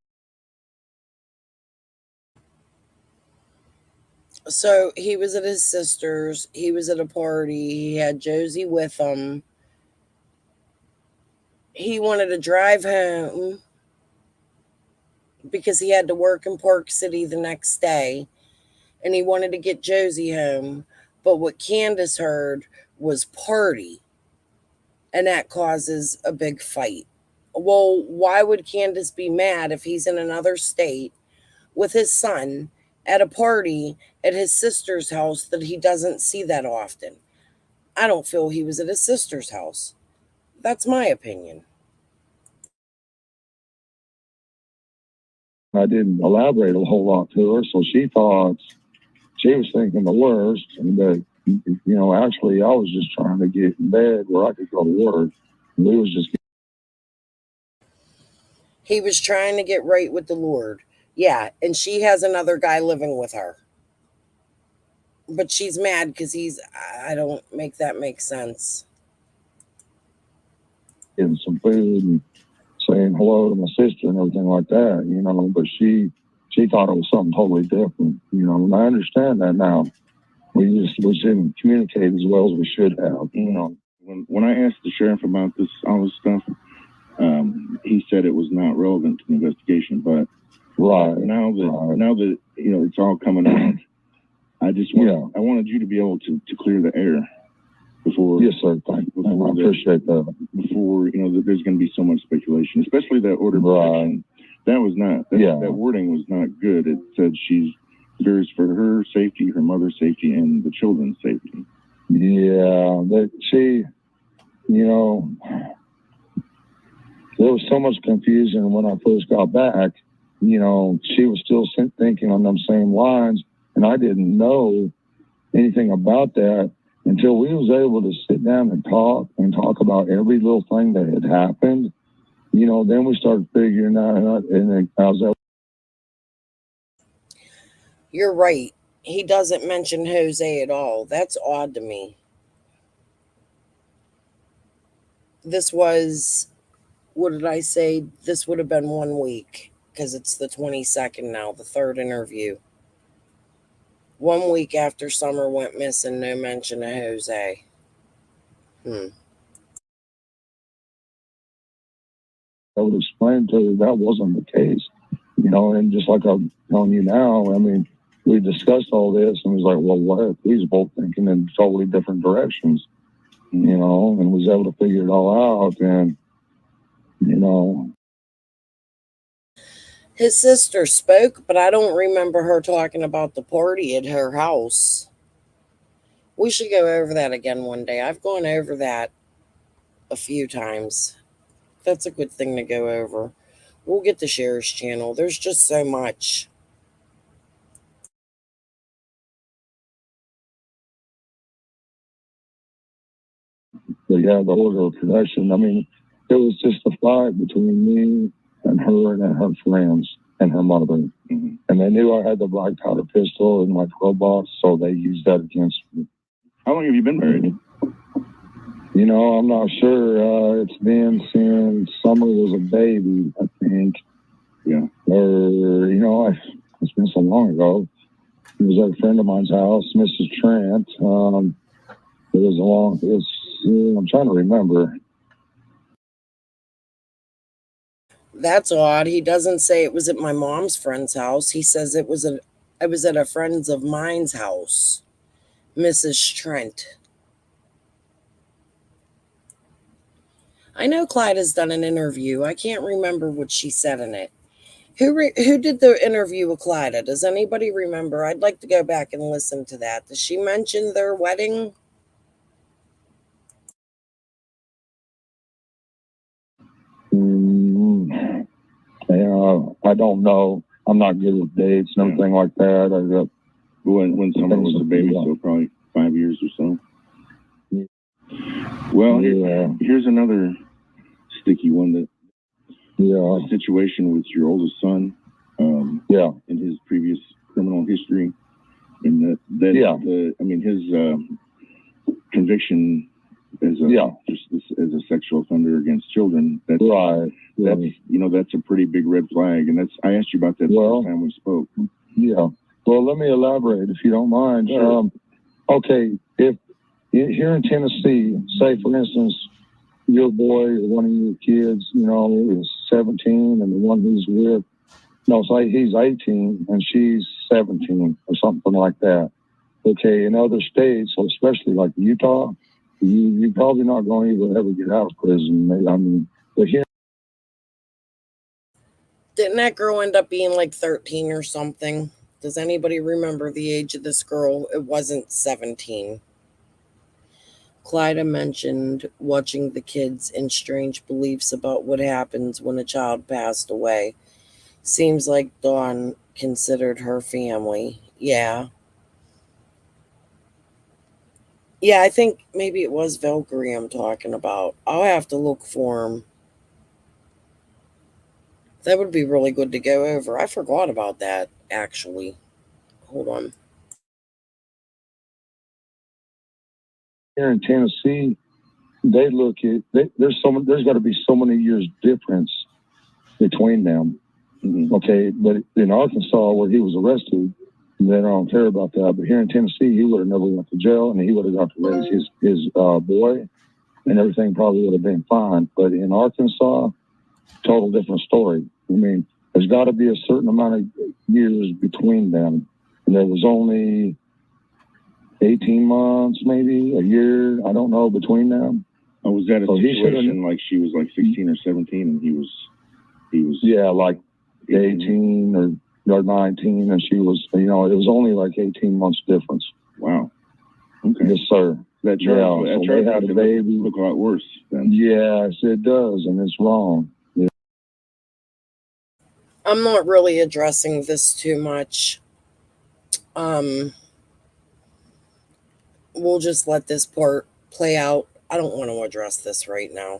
So he was at his sister's. He was at a party. He had Josie with him. He wanted to drive home because he had to work in Park City the next day, and he wanted to get Josie home. But what Candace heard was party, and that causes a big fight. Well, why would Candace be mad if he's in another state with his son at a party at his sister's house that he doesn't see that often? I don't feel he was at his sister's house. That's my opinion. I didn't elaborate a whole lot to her, so she thought she was thinking the worst. And that, you know, actually, I was just trying to get in bed where I could go to work. And we was just. He was trying to get right with the Lord. Yeah, and she has another guy living with her. But she's mad because I don't make that make sense. Getting some food and saying hello to my sister and everything like that, you know, but she thought it was something totally different, you know, and I understand that now. We didn't communicate as well as we should have, you know. When I asked the sheriff about all this stuff, he said it was not relevant to the investigation, but now that you know it's all coming out, I just I wanted you to be able to clear the air before. Yes, sir. Thank you. I appreciate that. Before, you know, that there's going to be so much speculation, especially that order of protection. That was not. That wording was not good. It said she fears for her safety, her mother's safety, and the children's safety. Yeah, she, you know, there was so much confusion when I first got back. You know, she was still thinking on them same lines, and I didn't know anything about that until we was able to sit down and talk about every little thing that had happened. You know, then we started figuring out, and I was able. You're right. He doesn't mention Jose at all. That's odd to me. This was, what did I say? This would have been 1 week because it's the 22nd now, the third interview. 1 week after Summer went missing, no mention of Jose. I would explain to her that wasn't the case, you know, and just like I'm telling you now, I mean, we discussed all this and was like, well, what if we both thinking in totally different directions, you know, and was able to figure it all out. And, you know, his sister spoke, but I don't remember her talking about the party at her house. We should go over that again one day. I've gone over that a few times. That's a good thing to go over. We'll get the Sheriff's Channel. There's just so much. But yeah, the order of production, I mean, it was just a fight between me and her friends and her mother. Mm-hmm. And they knew I had the black powder pistol in my 12 box, so they used that against me. How long have you been married? You know, I'm not sure. It's been since Summer was a baby, I think. Yeah. Or, you know, it's been so long ago. He was at a friend of mine's house, Mrs. Trent. I'm trying to remember. That's odd. He doesn't say it was at my mom's friend's house. He says it was at a friend's of mine's house, Mrs. Trent. I know Clyde has done an interview. I can't remember what she said in it. Who did the interview with Clyde? Does anybody remember? I'd like to go back and listen to that. Does she mention their wedding? I don't know. I'm not good with dates and everything like that. I got When Summer was a baby, so probably 5 years or so. Well, here's another sticky one. That a situation with your oldest son. And his previous criminal history, and his conviction as a sexual offender against children. That's right. That's a pretty big red flag. And I asked you about that the first time we spoke. Yeah. Well, let me elaborate if you don't mind. Sure. Okay, if here in Tennessee, say for instance, your boy or one of your kids, is 17, and the one who's with, say he's 18 and she's 17 or something like that. Okay, in other states, especially like Utah, you're probably not going to ever get out of prison. But here. Didn't that girl end up being like 13 or something? Does anybody remember the age of this girl? It wasn't 17. Clyda mentioned watching the kids and strange beliefs about what happens when a child passed away. Seems like Dawn considered her family. Yeah. Yeah, I think maybe it was Valkyrie I'm talking about. I'll have to look for him. That would be really good to go over. I forgot about that, actually. Hold on. Here in Tennessee, they look at there's got to be so many years difference between them. Mm-hmm. Okay, but in Arkansas where he was arrested, they don't care about that. But here in Tennessee, he would have never went to jail, and he would have got to raise his boy, and everything probably would have been fine. But in Arkansas, total different story. There's got to be a certain amount of years between them, and there was only 18 months, maybe a year, I don't know, between them. Oh, was that a situation like she was like 16 or 17 and he was like 18 or 19 and she was, it was only like 18 months difference. Wow. Okay. Yes, sir. That charge, they had a baby. Look a lot worse then. Yes, it does, and it's wrong. Yeah. I'm not really addressing this too much. We'll just let this part play out. I don't want to address this right now,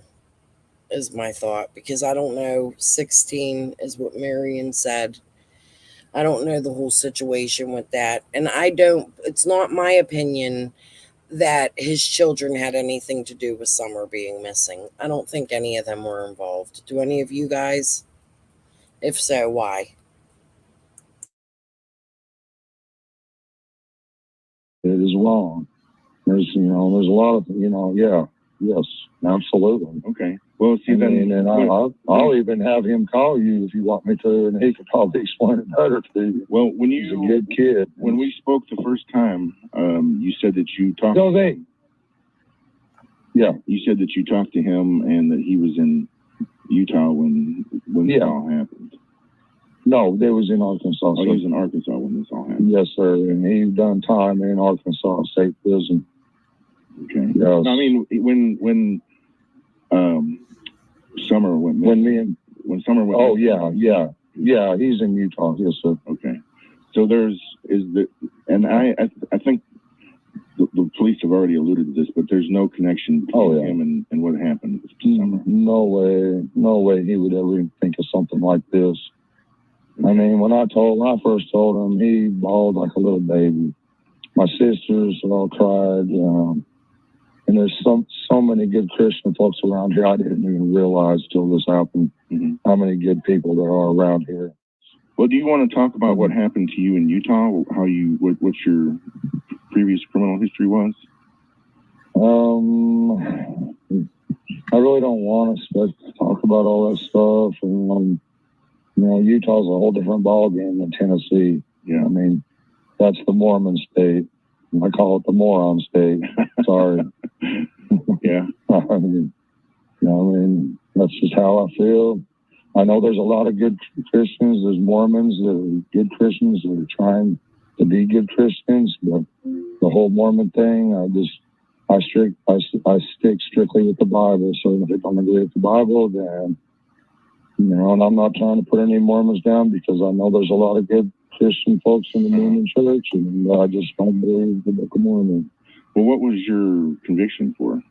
is my thought, because I don't know. 16 is what Marion said. I don't know the whole situation with that. And it's not my opinion that his children had anything to do with Summer being missing. I don't think any of them were involved. Do any of you guys? If so, why? It is wrong. There's a lot of, yes, absolutely. Okay. Well, see, I'll even have him call you if you want me to, and he could probably explain it better to you. Well, he's a good kid. When we spoke the first time, you said that you talked. Yeah. You said that you talked to him and that he was in Utah when this all happened. No, they was in Arkansas. Oh, he was in Arkansas when this all happened. Yes, sir, and he done time in Arkansas State Prison. Okay. Yes. When Summer went missing. When Summer went. Oh missing, yeah. He's in Utah. Yes, sir. Okay. So I think the police have already alluded to this, but there's no connection between him and what happened with Summer. No way he would ever even think of something like this. When I first told him, he bawled like a little baby. My sisters all cried, And there's so many good Christian folks around here. I didn't even realize till this happened how many good people there are around here. Well, do you want to talk about what happened to you in Utah? How you what your previous criminal history was? I really don't want to talk about all that stuff. And you know, Utah's a whole different ballgame than Tennessee. Yeah, I mean, that's the Mormon state. I call it the moron state. Sorry. Yeah. I mean, that's just how I feel. I know there's a lot of good Christians. There's Mormons that are good Christians that are trying to be good Christians. But the whole Mormon thing, I stick strictly with the Bible. So if I don't agree with the Bible, then, you know, and I'm not trying to put any Mormons down because I know there's a lot of good Christian folks in the Mormon church, and I just don't believe the Book of Mormon. Well, what was your conviction for?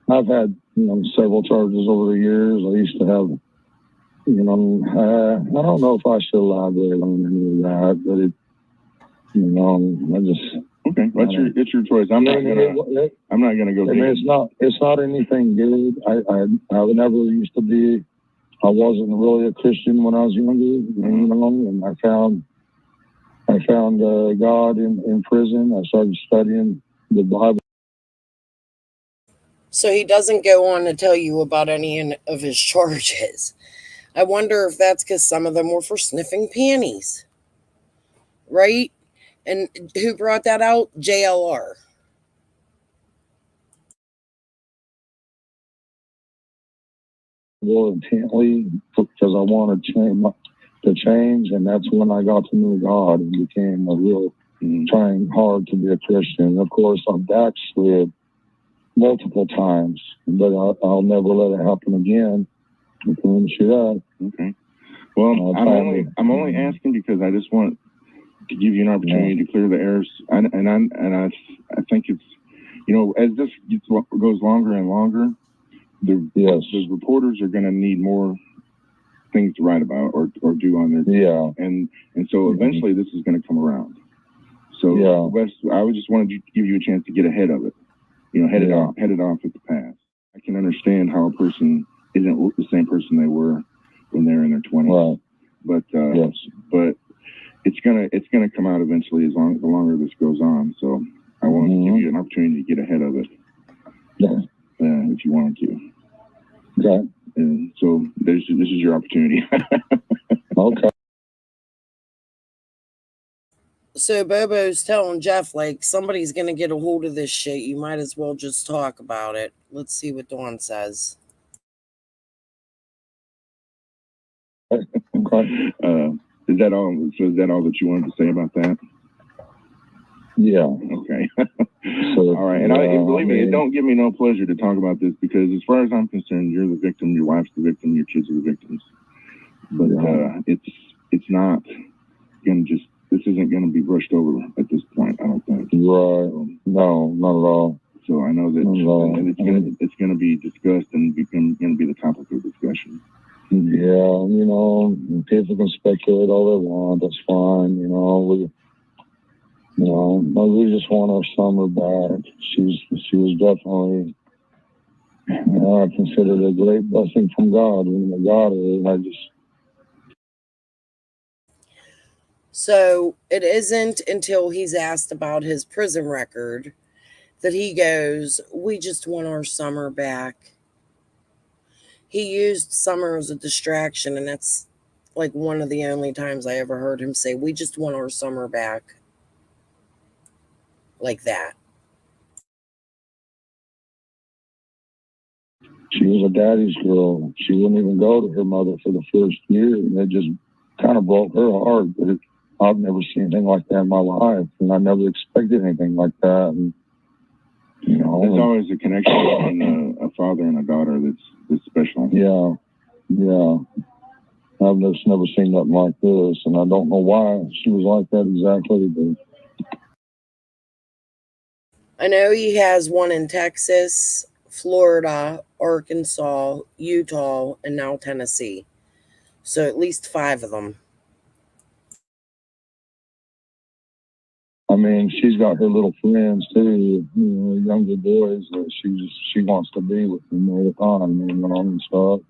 I've had, you know, several charges over the years. I used to have, you know, I don't know if I should elaborate on any of that, but it, you know, I just. Okay, it's your choice. I'm not gonna go. I mean, it's not anything good. I never used to be. I wasn't really a Christian when I was younger, you know, and I found God in prison. I started studying the Bible. So he doesn't go on to tell you about any of his charges. I wonder if that's because some of them were for sniffing panties. Right? And who brought that out? JLR. More intently because I wanted to change, and that's when I got to know God and became a real trying hard to be a Christian. Of course, I've backslid multiple times, but I'll never let it happen again. I promise you that. Okay. Well, I'm only asking because I just want to give you an opportunity to clear the airs, and I think it's, you know, as this goes longer and longer, the reporters are going to need more things to write about or do on their and so eventually this is going to come around. So Wes, I just wanted to give you a chance to get ahead of it. You know, head it off at the pass. I can understand how a person isn't the same person they were when they're in their 20s. Right. But it's gonna come out eventually the longer this goes on. So I wanted to give you an opportunity to get ahead of it. Yeah. If you wanted to. Okay. And so this is your opportunity. Okay. So Bobo's telling Jeff, like, somebody's going to get a hold of this shit. You might as well just talk about it. Let's see what Dawn says. Okay. Is that all? So is that all that you wanted to say about that? Yeah. Okay. So, all right. And believe me, it don't give me no pleasure to talk about this because as far as I'm concerned, you're the victim, your wife's the victim, your kids are the victims. But it's not going to this isn't going to be brushed over at this point, I don't think. Right. No, not at all. So I know that it's going to be discussed and going to be the topic of discussion. Yeah, you know, people can speculate all they want. That's fine. You know, we just want our summer back. She was definitely, I consider it a great blessing from God. When I got her, So it isn't until he's asked about his prison record that he goes, we just want our summer back. He used summer as a distraction, and that's like one of the only times I ever heard him say, we just want our summer back. Like that. She was a daddy's girl. She wouldn't even go to her mother for the first year, and it just kind of broke her heart. But I've never seen anything like that in my life, and I never expected anything like that. And, you know, there's always a connection between a father and a daughter that's special. Yeah. I've just never seen nothing like this, and I don't know why she was like that exactly. But I know he has one in Texas, Florida, Arkansas, Utah, and now Tennessee. So at least 5 of them. I mean, she's got her little friends too, younger boys that she wants to be with them all the time, and stuff.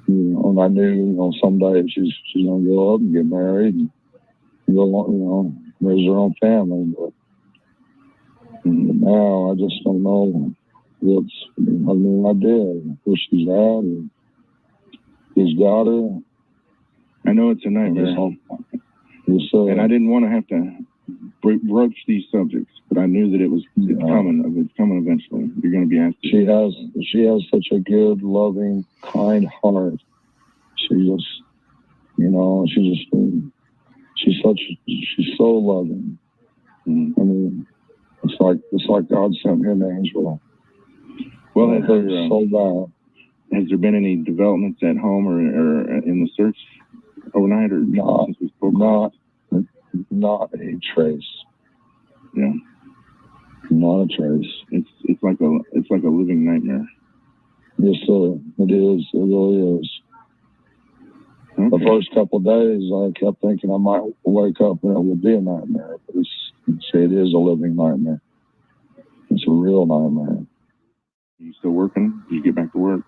And I knew, someday she's gonna grow up and get married and go on, raise her own family. But now I just don't know I have no idea where she's at or who's got her. I know it's a nightmare, and I didn't want to have to broach these subjects, but I knew that it's coming. It's coming eventually. You're going to be asked. She has such a good, loving, kind heart. She's so loving. I mean, it's like God sent me an angel. Well, so bad. Has there been any developments at home or in the search overnight, or since we spoke? Not a trace. Yeah, not a trace. It's like a living nightmare. Yes, sir. It is. It really is. Okay. The first couple of days, I kept thinking I might wake up and it would be a nightmare. But it is a living nightmare. It's a real nightmare. Are you still working? Did you get back to work?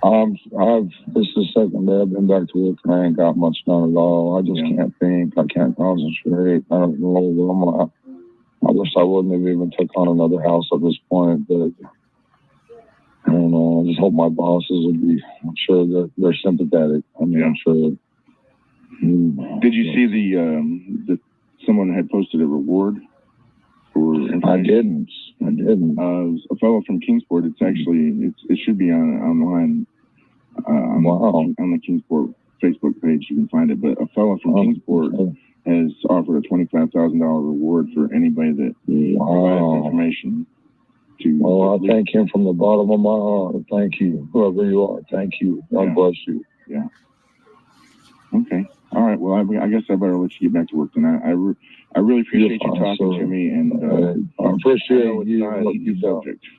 This is the second day I've been back to work and I ain't got much done at all. I just can't think. I can't concentrate. I don't know. I wish I wouldn't have even took on another house at this point, but I don't know. I just hope my bosses would be, I'm sure they're sympathetic. I mean, I'm sure. Did you see the someone had posted a reward for information? I didn't. A fellow from Kingsport. It's actually, it should be online. On the Kingsport Facebook page, you can find it. But a fellow from Kingsport has offered a $25,000 reward for anybody that provides information. I thank him from the bottom of my heart. Thank you, whoever you are. Thank you. God bless you. Yeah. Okay. All right. Well, I guess I better let you get back to work. And I really appreciate you talking to me. And I appreciate you. It's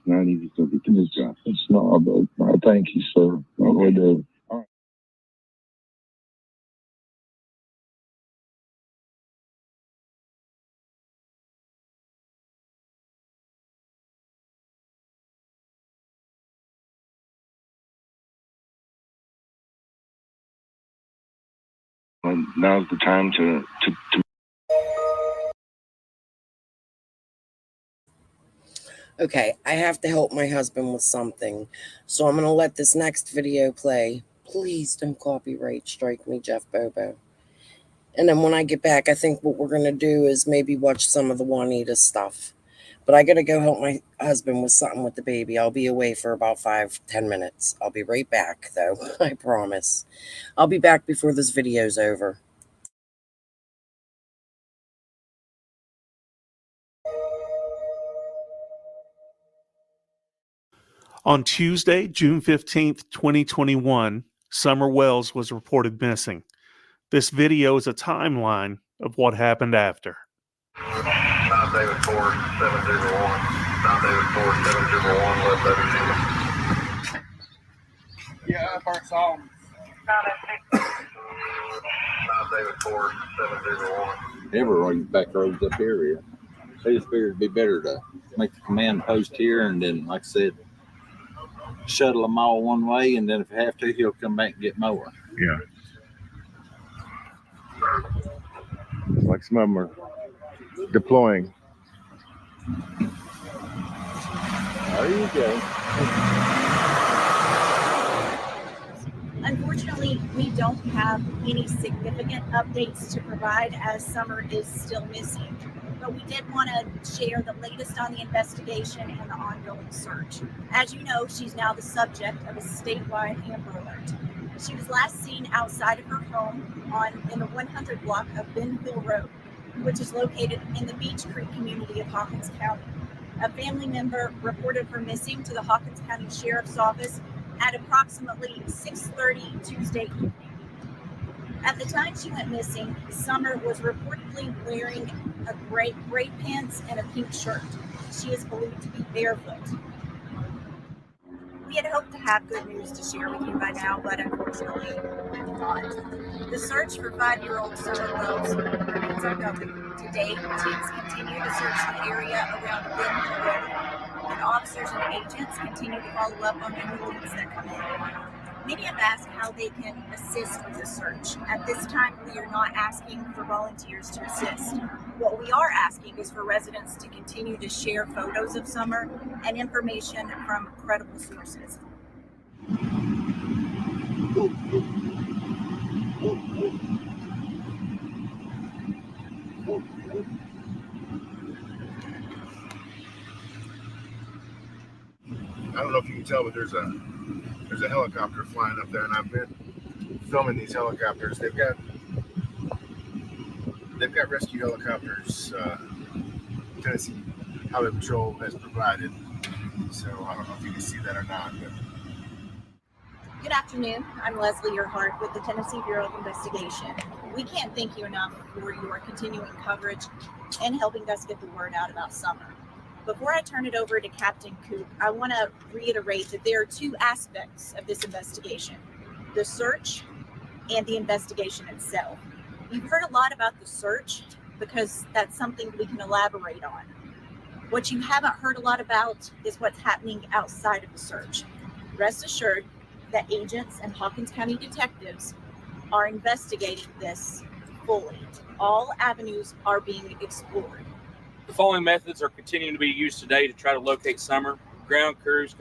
not an easy subject to discuss. It's not, but I thank you, sir. I really do. All right. Now's the time to Okay, I have to help my husband with something, so I'm going to let this next video play. Please don't copyright strike me, Jeff Bobo. And then when I get back, I think what we're going to do is maybe watch some of the Juanita stuff. But I got to go help my husband with something with the baby. I'll be away for about 5-10 minutes. I'll be right back, though. I promise. I'll be back before this video's over. On Tuesday, June 15th, 2021, Summer Wells was reported missing. This video is a timeline of what happened after. 9 David 4701. 9 David 4701. Left over. Yeah, I burnt songs. 9 David 4701. Everywhere back roads up here. They just figured it'd be better to make the command post here and then, like I said, shuttle them all one way, and then if you have to, he'll come back and get more. Yeah. Like some of them are deploying. There you go. Unfortunately, we don't have any significant updates to provide as Summer is still missing. But we did want to share the latest on the investigation and the ongoing search. As you know, she's now the subject of a statewide Amber Alert. She was last seen outside of her home in the 100 block of Ben Hill Road, which is located in the Beach Creek community of Hawkins County. A family member reported her missing to the Hawkins County Sheriff's Office at approximately 6:30 Tuesday evening. At the time she went missing, Summer was reportedly wearing a gray pants and a pink shirt. She is believed to be barefoot. We had hoped to have good news to share with you by now, but unfortunately not. The search for 5-year-old Summer Wells remains found out that today teams continue to search the area around Ben Hill Road, and officers and agents continue to follow up on any leads that come in. Many have asked how they can assist with the search. At this time, we are not asking for volunteers to assist. What we are asking is for residents to continue to share photos of Summer and information from credible sources. I don't know if you can tell, but there's a helicopter flying up there, and I've been filming these helicopters. They've got rescue helicopters. Tennessee Highway Patrol has provided. So I don't know if you can see that or not. But. Good afternoon. I'm Leslie Earhart with the Tennessee Bureau of Investigation. We can't thank you enough for your continuing coverage and helping us get the word out about Summer. Before I turn it over to Captain Coop, I want to reiterate that there are two aspects of this investigation: the search and the investigation itself. You've heard a lot about the search because that's something we can elaborate on. What you haven't heard a lot about is what's happening outside of the search. Rest assured that agents and Hawkins County detectives are investigating this fully. All avenues are being explored. The following methods are continuing to be used today to try to locate Summer. Ground crews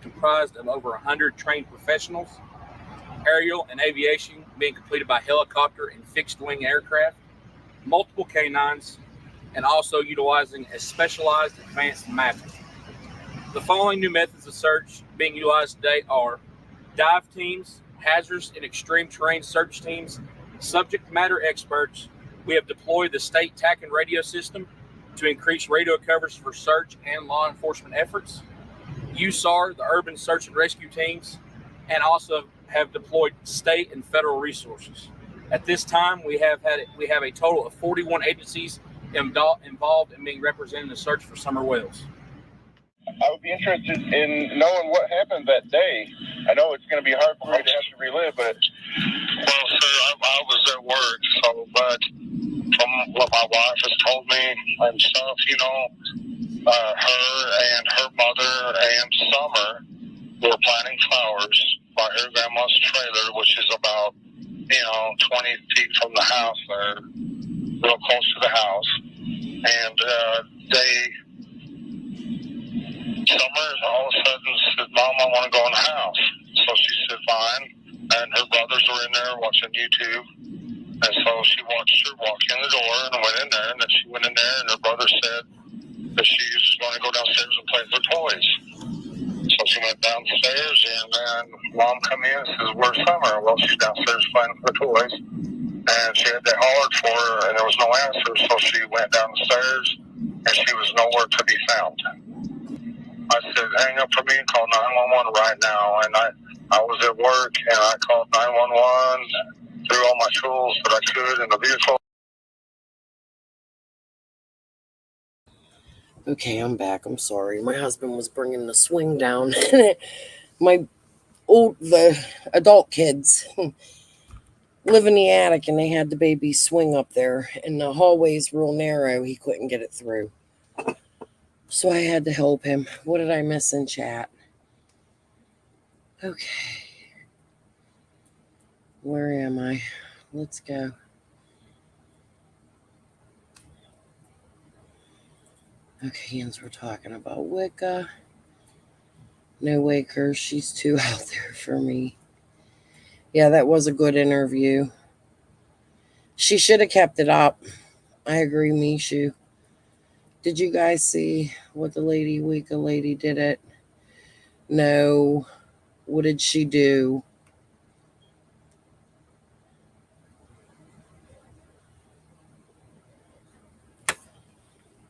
comprised of over 100 trained professionals, aerial and aviation being completed by helicopter and fixed-wing aircraft, multiple canines, and also utilizing a specialized advanced mapping. The following new methods of search being utilized today are dive teams, hazardous and extreme terrain search teams, subject matter experts. We have deployed the state TAC and radio system to increase radio coverage for search and law enforcement efforts, USAR, the urban search and rescue teams, and also have deployed state and federal resources. At this time, we have a total of 41 agencies involved in being represented in the search for Summer Wells. I would be interested in knowing what happened that day. I know it's going to be hard for me to have to relive, but... Well, sir, I was at work, so, but from what my wife has told me and stuff, you know, her and her mother and Summer were planting flowers by her grandma's trailer, which is about, 20 feet from the house there, real close to the house. And Summer all of a sudden said, "Mom, I want to go in the house." So she said, "Fine." And her brothers were in there watching YouTube. And so she watched her walk in the door and went in there. And then she went in there, and her brother said that she was going to go downstairs and play with her toys. So she went downstairs, and then Mom come in and says, "Where's Summer?" Well, she's downstairs playing with her toys. And she had that hollered for her, and there was no answer. So she went down the stairs, and she was nowhere to be found. I said, "Hang up for me and call 911 right now." And I was at work, and I called 911, threw all my tools that I could in the vehicle. Okay, I'm back. I'm sorry. My husband was bringing the swing down. The adult kids live in the attic, and they had the baby swing up there, and the hallway's real narrow. He couldn't get it through. So I had to help him. What did I miss in chat? Okay. Where am I? Let's go. Okay, and we're talking about Wicca. No way, Curse. She's too out there for me. Yeah, that was a good interview. She should have kept it up. I agree, Mishu. Did you guys see what the Wicca lady did it? No. What did she do?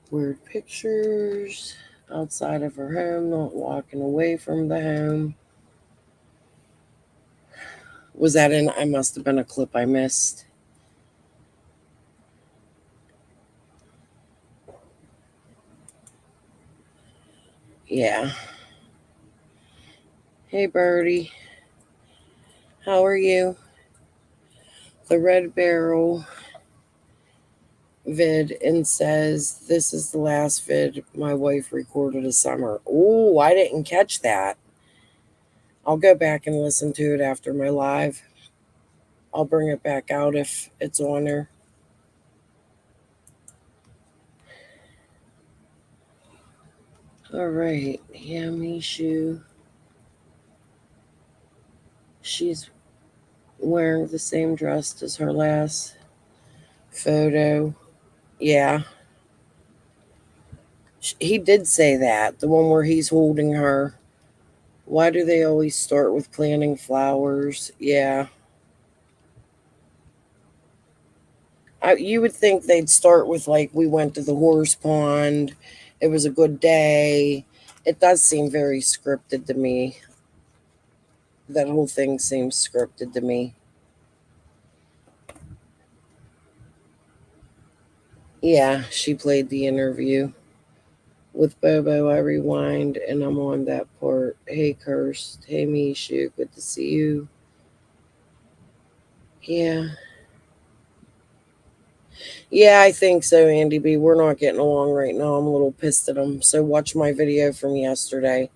Weird pictures outside of her home, not walking away from the home. Was that I must have been a clip I missed. Yeah. Hey, Birdie. How are you? The Red Barrel. vid and says, "This is the last vid my wife recorded this summer." Oh, I didn't catch that. I'll go back and listen to it after my live. I'll bring it back out if it's on there. All right, Mishu. She's wearing the same dress as her last photo. Yeah. He did say that, the one where he's holding her. Why do they always start with planting flowers? Yeah. You would think they'd start with, like, we went to the horse pond. It was a good day. It does seem very scripted to me. That whole thing seems scripted to me. Yeah, she played the interview. With Bobo, I rewind and I'm on that part. Hey, Cursed. Hey, Mishu. Good to see you. Yeah. Yeah, I think so, Andy B. We're not getting along right now. I'm a little pissed at him. So watch my video from yesterday.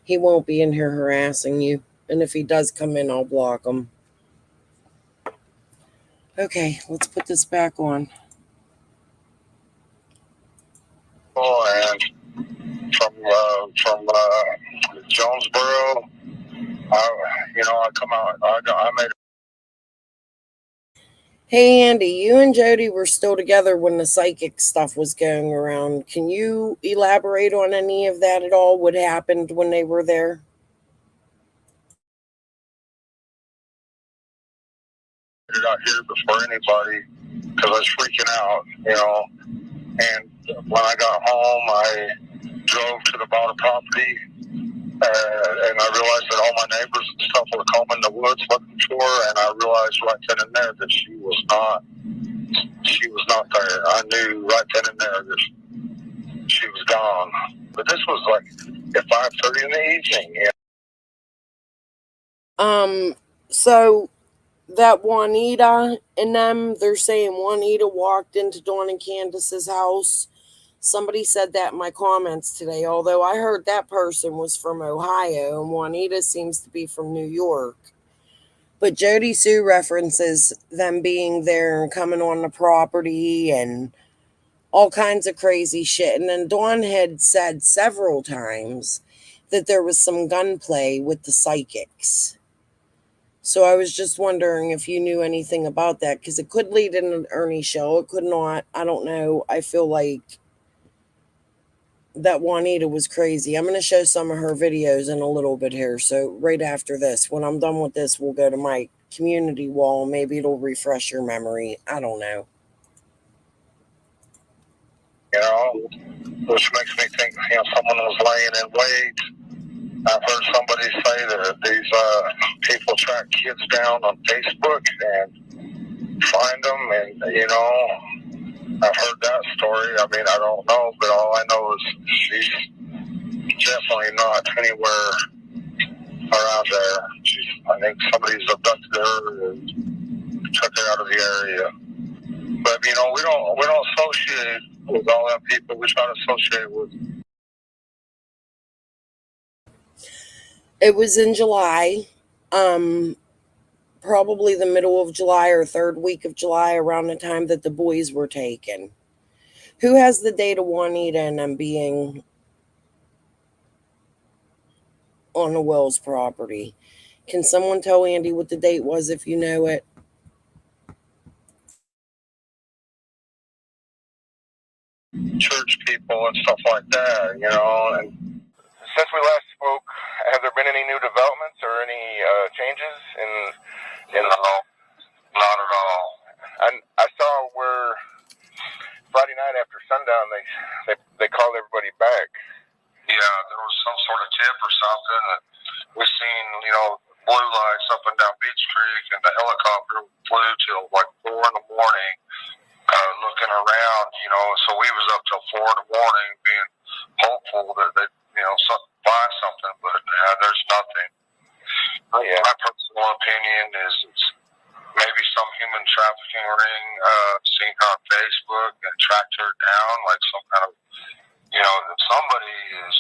He won't be in here harassing you. And if he does come in, I'll block him. Okay, let's put this back on. Oh, and from Jonesboro, I come out. I made. Hey, Andy, you and Jody were still together when the psychic stuff was going around. Can you elaborate on any of that at all? What happened when they were there? It out here before anybody because I was freaking out, And when I got home, I drove to the bottom property, and I realized that all my neighbors and stuff were combing the woods looking for her, and I realized right then and there that she was not there. I knew right then and there that she was gone. But this was like at 5:30 in the evening. So that Juanita and them, they're saying Juanita walked into Dawn and Candace's house. Somebody said that in my comments today, although I heard that person was from Ohio and Juanita seems to be from New York. But Jody Sue references them being there and coming on the property and all kinds of crazy shit. And then Dawn had said several times that there was some gunplay with the psychics. So I was just wondering if you knew anything about that, because it could lead in an Ernie show. It could not. I don't know. I feel like that Juanita was crazy. I'm going to show some of her videos in a little bit here. So right after this, when I'm done with this, we'll go to my community wall. Maybe it'll refresh your memory. I don't know. Which makes me think, someone was laying in wait. I've heard somebody say that these people track kids down on Facebook and find them, and I've heard that story. I mean, I don't know, but all I know is she's definitely not anywhere around there. I think somebody's abducted her and took her out of the area. But we don't associate with all them people. We try to associate with. It was in July, probably the middle of July or third week of July, around the time that the boys were taken. Who has the date of Juanita and them being on the Wells property? Can someone tell Andy what the date was if you know it? Church people and stuff like that, and since we last spoke, have there been any new developments or any changes in not at all. I saw where Friday night after sundown they called everybody back. Yeah, there was some sort of tip or something that we seen, blue lights up and down Beach Creek, and the helicopter flew till like 4 in the morning, looking around, so we was up till 4 in the morning being hopeful that they, find something, but there's nothing. Oh, yeah. My personal opinion is maybe some human trafficking ring seen her on Facebook and tracked her down, like some kind of, somebody is.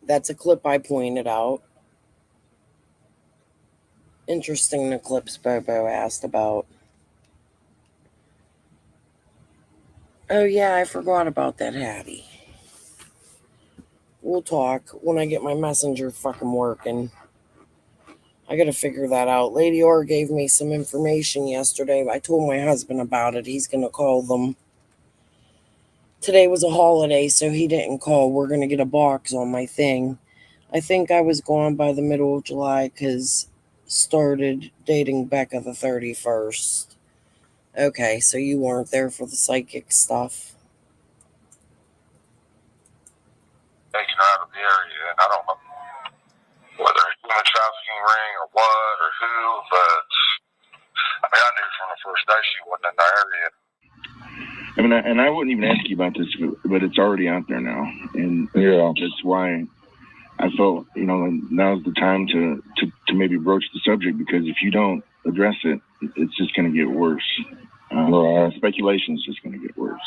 That's a clip I pointed out. Interesting, the clips Bobo asked about. Oh yeah, I forgot about that, Hattie. We'll talk when I get my messenger fucking working. I gotta figure that out. Lady R gave me some information yesterday. I told my husband about it. He's gonna call them. Today was a holiday, so he didn't call. We're gonna get a box on my thing. I think I was gone by the middle of July because started dating Becca the 31st. Okay, so you weren't there for the psychic stuff. Taken out of the area, and I don't know whether a human trafficking ring or what or who, but I knew from the first day she wasn't in the area. I mean, and I wouldn't even ask you about this, but it's already out there now, and that's why I felt, now's the time to maybe broach the subject, because if you don't address it, it's just going to get worse. Speculation is just going to get worse.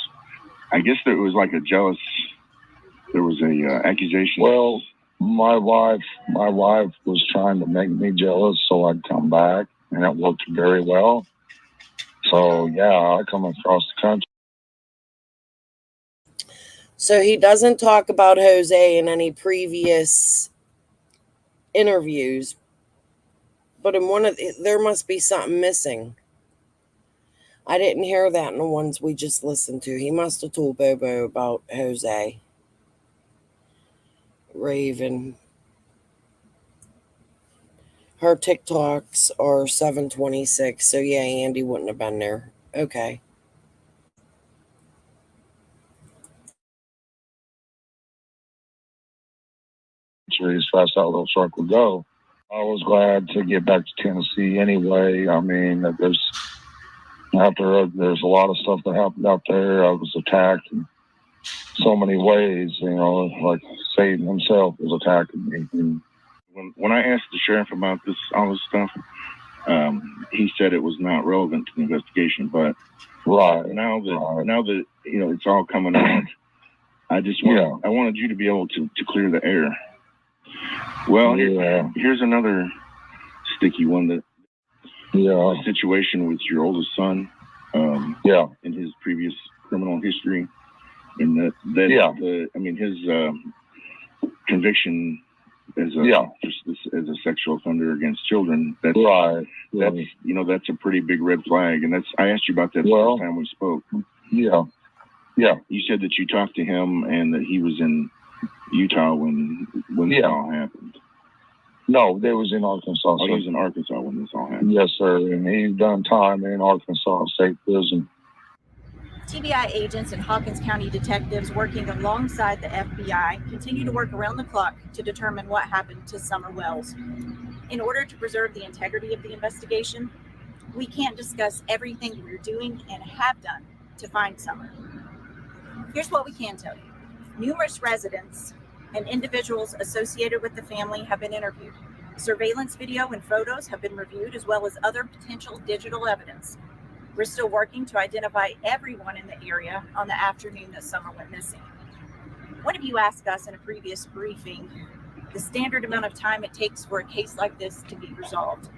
I guess there was like there was a accusation. Well, my wife was trying to make me jealous so I'd come back, and it worked very well. So yeah, I come across the country. So he doesn't talk about Jose in any previous interviews, but in there must be something missing. I didn't hear that in the ones we just listened to. He must have told Bobo about Jose. Raven. Her TikToks are 726, so yeah, Andy wouldn't have been there. Okay. As fast as that little truck would go. I was glad to get back to Tennessee anyway. I mean, there's a lot of stuff that happened out there. I was attacked in so many ways, like Satan himself was attacking me. And when I asked the sheriff about all this stuff, he said it was not relevant to the investigation. But now that it's all coming out, I wanted you to be able to clear the air. Well, here's another sticky one. The situation with your oldest son, in his previous criminal history, and his conviction as a sexual offender against children. That's a pretty big red flag, and I asked you about that the first time we spoke. Yeah. You said that you talked to him and that he was in Utah when this all happened. No, they was in Arkansas. Oh, he was in Arkansas when this all happened. Yes, sir, and he's done time in Arkansas State Prison. TBI agents and Hawkins County detectives working alongside the FBI continue to work around the clock to determine what happened to Summer Wells. In order to preserve the integrity of the investigation, we can't discuss everything we're doing and have done to find Summer. Here's what we can tell you. Numerous residents and individuals associated with the family have been interviewed. Surveillance video and photos have been reviewed, as well as other potential digital evidence. We're still working to identify everyone in the area on the afternoon that Summer went missing. One of you asked us in a previous briefing the standard amount of time it takes for a case like this to be resolved.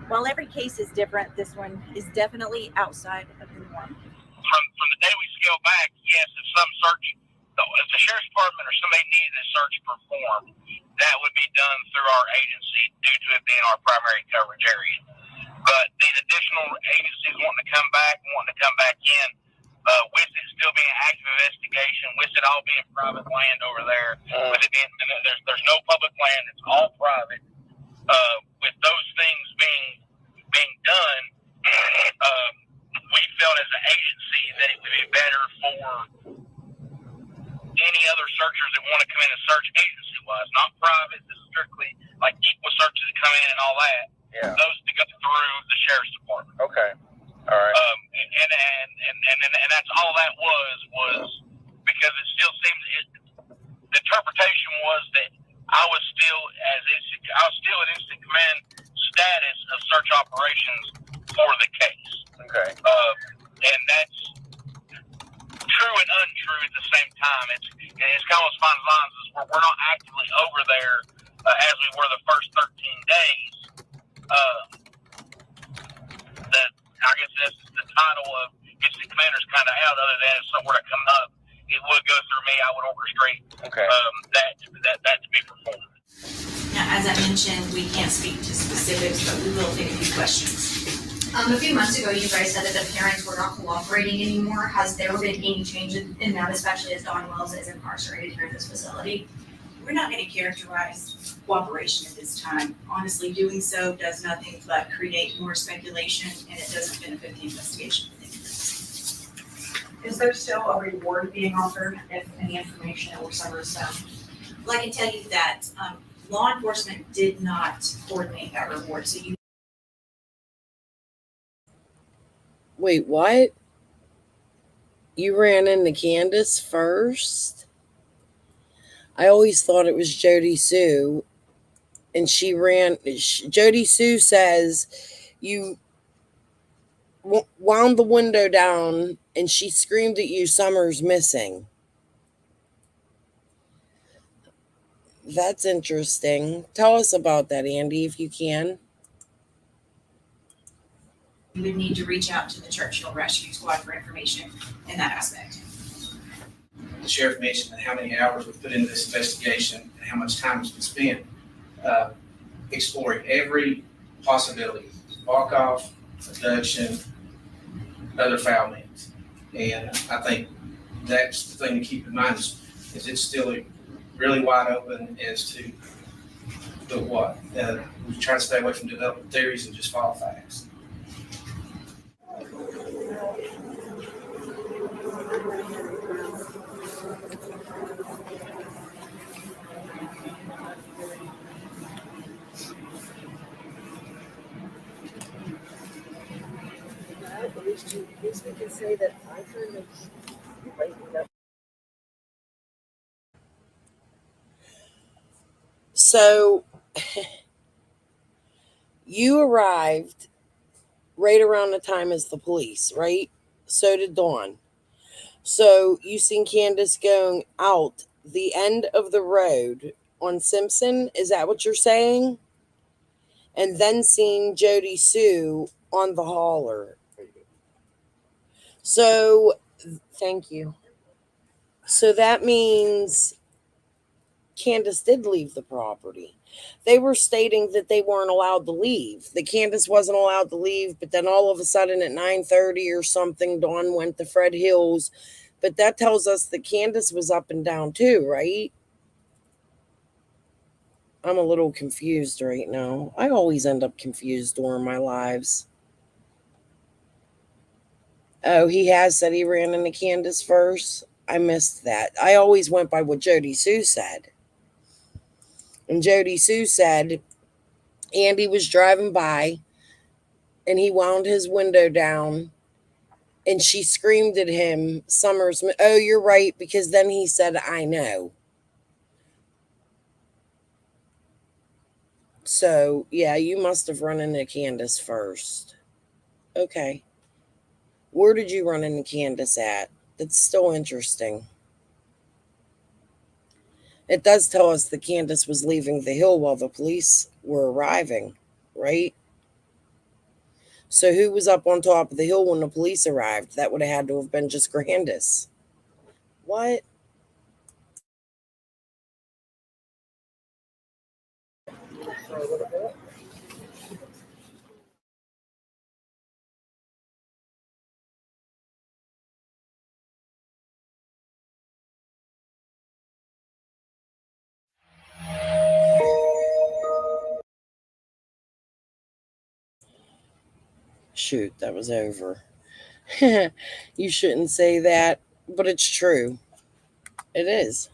While every case is different, this one is definitely outside of the norm. From the day we scale back, yes, if some search, if the sheriff's department or somebody needed a search performed, that would be done through our agency due to it being our primary coverage area. But these additional agencies wanting to come back in, with it still being an active investigation, with it all being private land over there, with it being, there's no public land, it's all private. With those things being done, we felt as an agency that it would be better for any other searchers that want to come in and search agency-wise, not private, this is strictly like equal searches that come in and all that. Yeah. Those to go through the sheriff's department. Okay. All right. And that's all that was because it still seems the interpretation was that I was still at instant command status of search operations for the case. Okay. And that's true and untrue at the same time. It's kind of fine lines. We're not actively over there as we were the first 13 days. That I guess that's the title of gets the commanders kind of out. Other than if something were to come up, it would go through me. I would orchestrate that to be performed. Now, as I mentioned, we can't speak to specifics, but we will take a few questions. A few months ago, you guys said that the parents were not cooperating anymore. Has there been any change in that, especially as Dawn Wells is incarcerated here in this facility? We're not going to characterize cooperation at this time. Honestly, doing so does nothing but create more speculation, and it doesn't benefit the investigation. Is there still a reward being offered if any information or Summer is found? Well, I can tell you that law enforcement did not coordinate that reward, so you. Wait, what? You ran into Candace first? I always thought it was Jody Sue, and she ran. Jody Sue says you wound the window down, and she screamed at you, "Summer's missing." That's interesting. Tell us about that, Andy, if you can. You would need to reach out to the Churchill Rescue Squad for information in that aspect. The sheriff mentioned how many hours we put into this investigation and how much time has been spent exploring every possibility: walk-off, abduction, other foul means. And I think that's the thing to keep in mind is it's still really wide open as to the what. We try to stay away from developing theories and just follow facts. At least we can say that I kind of waking up. So you arrived right around the time as the police, right? So did Dawn. So you seen Candace going out the end of the road on Simpson. Is that what you're saying? And then seeing Jody Sue on the hauler. So, thank you. So that means Candace did leave the property. They were stating that they weren't allowed to leave. That Candace wasn't allowed to leave, but then all of a sudden at 9:30 or something, Dawn went to Fred Hills. But that tells us that Candace was up and down too, right? I'm a little confused right now. I always end up confused during my lives. Oh, he has said he ran into Candace first. I missed that. I always went by what Jody Sue said. And Jody Sue said Andy was driving by and he wound his window down and she screamed at him, "Summer's, oh, you're right," because then he said, "I know." So, yeah, you must have run into Candace first. Okay. Where did you run into Candace at? That's still interesting. It does tell us that Candace was leaving the hill while the police were arriving, right? So who was up on top of the hill when the police arrived? That would have had to have been just Candace. What? For a little bit. Shoot, that was over. You shouldn't say that, but it's true. It is.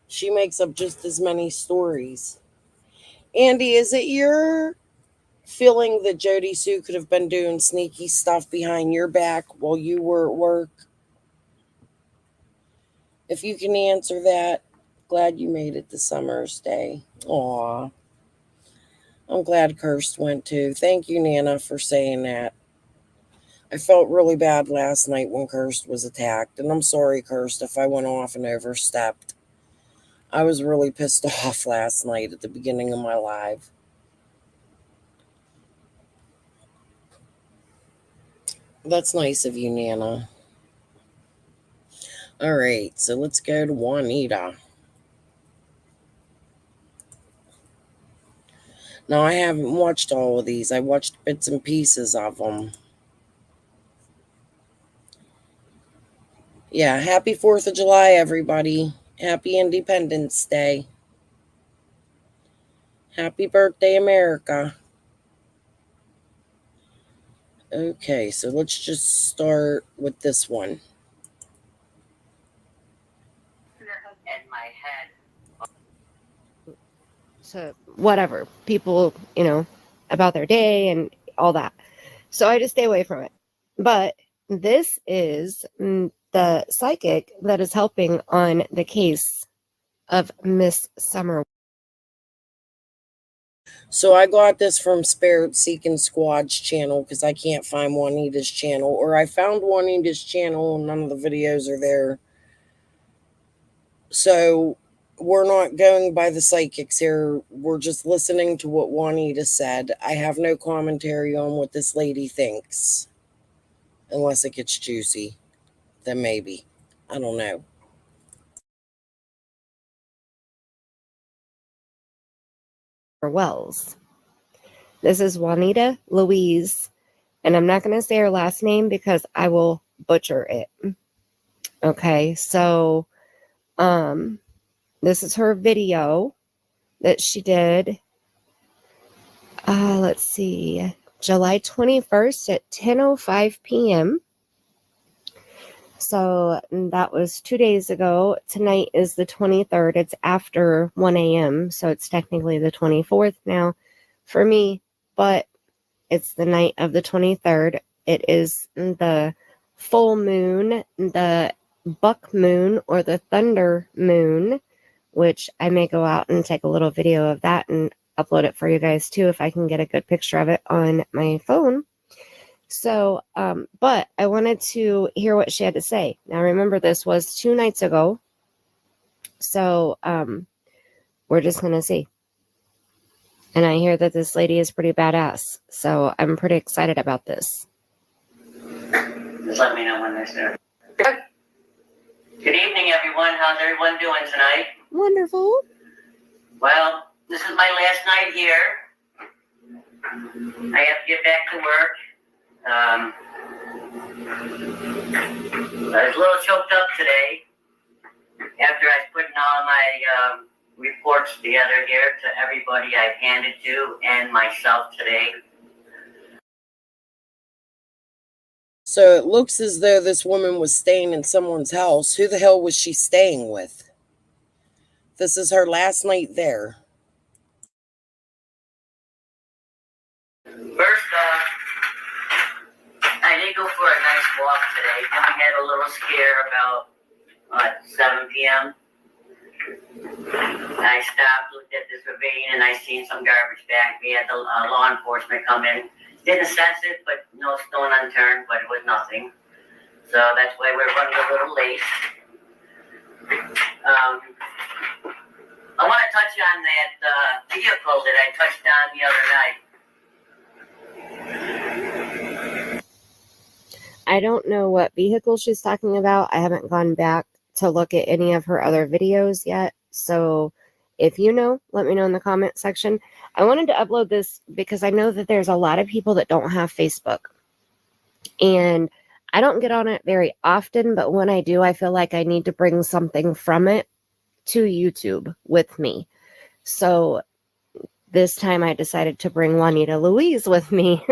She makes up just as many stories. Andy, is it your feeling that Jody Sue could have been doing sneaky stuff behind your back while you were at work? If you can answer that, glad you made it to Summer's Day. Aw. I'm glad Kirst went too. Thank you, Nana, for saying that. I felt really bad last night when Kirst was attacked, and I'm sorry, Kirst, if I went off and overstepped. I was really pissed off last night at the beginning of my live. That's nice of you, Nana. All right, so let's go to Juanita. Now, I haven't watched all of these. I watched bits and pieces of them. Yeah, happy 4th of July, everybody. Happy Independence Day. Happy birthday, America. Okay, so let's just start with this one. In my head. So whatever, people, about their day and all that. So I just stay away from it. But this is the psychic that is helping on the case of Miss Summer. So I got this from Spirit Seeking Squad's channel because I can't find Juanita's channel. Or I found Juanita's channel and none of the videos are there. So we're not going by the psychics here. We're just listening to what Juanita said. I have no commentary on what this lady thinks. Unless it gets juicy. Then maybe. I don't know. Wells. This is Juanita Louise, and I'm not going to say her last name because I will butcher it. Okay, so this is her video that she did. Let's see, July 21st at 10:05 p.m. So that was 2 days ago. Tonight is the 23rd. It's after 1 a.m. So it's technically the 24th now for me, but it's the night of the 23rd. It is the full moon, the buck moon or the thunder moon, which I may go out and take a little video of that and upload it for you guys too if I can get a good picture of it on my phone. So, but I wanted to hear what she had to say. Now, remember, this was 2 nights ago. So, we're just going to see. And I hear that this lady is pretty badass. So, I'm pretty excited about this. Just let me know when they're there. Good evening, everyone. How's everyone doing tonight? Wonderful. Well, this is my last night here. I have to get back to work. I was a little choked up today after I was putting all my reports together here to everybody I've handed to and myself today. So it looks as though this woman was staying in someone's house. Who the hell was she staying with? This is her last night there. First off, I did go for a nice walk today. Then we had a little scare about 7 p.m. I stopped, looked at this ravine, and I seen some garbage bag. We had the law enforcement come in. Didn't sense it, but no stone unturned, but it was nothing. So that's why we're running a little late. I want to touch on that vehicle that I touched on the other night. I don't know what vehicle she's talking about. I haven't gone back to look at any of her other videos yet. So if you know, let me know in the comment section. I wanted to upload this because I know that there's a lot of people that don't have Facebook. And I don't get on it very often, but when I do, I feel like I need to bring something from it to YouTube with me. So this time I decided to bring Juanita Louise with me.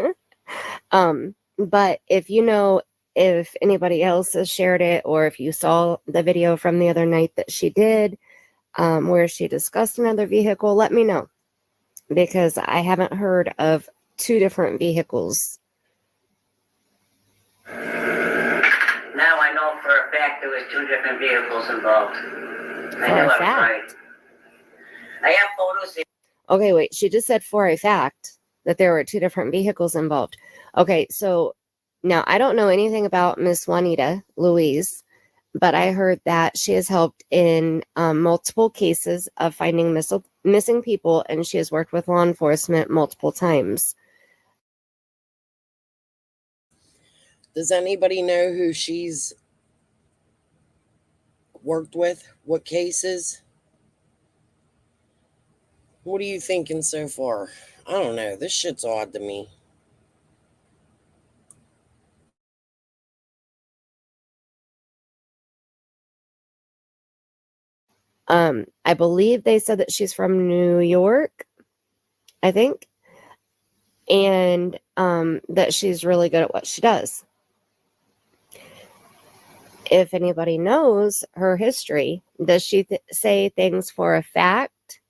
But if you know, if anybody else has shared it, or if you saw the video from the other night that she did, where she discussed another vehicle, let me know. Because I haven't heard of 2 different vehicles. Now I know for a fact there was 2 different vehicles involved. I knew I was right. I have photos here. Okay, wait. She just said for a fact that there were 2 different vehicles involved. Okay, so now I don't know anything about Miss Juanita Louise, but I heard that she has helped in multiple cases of finding missing people, and she has worked with law enforcement multiple times. Does anybody know who she's worked with? What cases? What are you thinking so far? I don't know. This shit's odd to me. I believe they said that she's from New York, I think, and that she's really good at what she does. If anybody knows her history, does she say things for a fact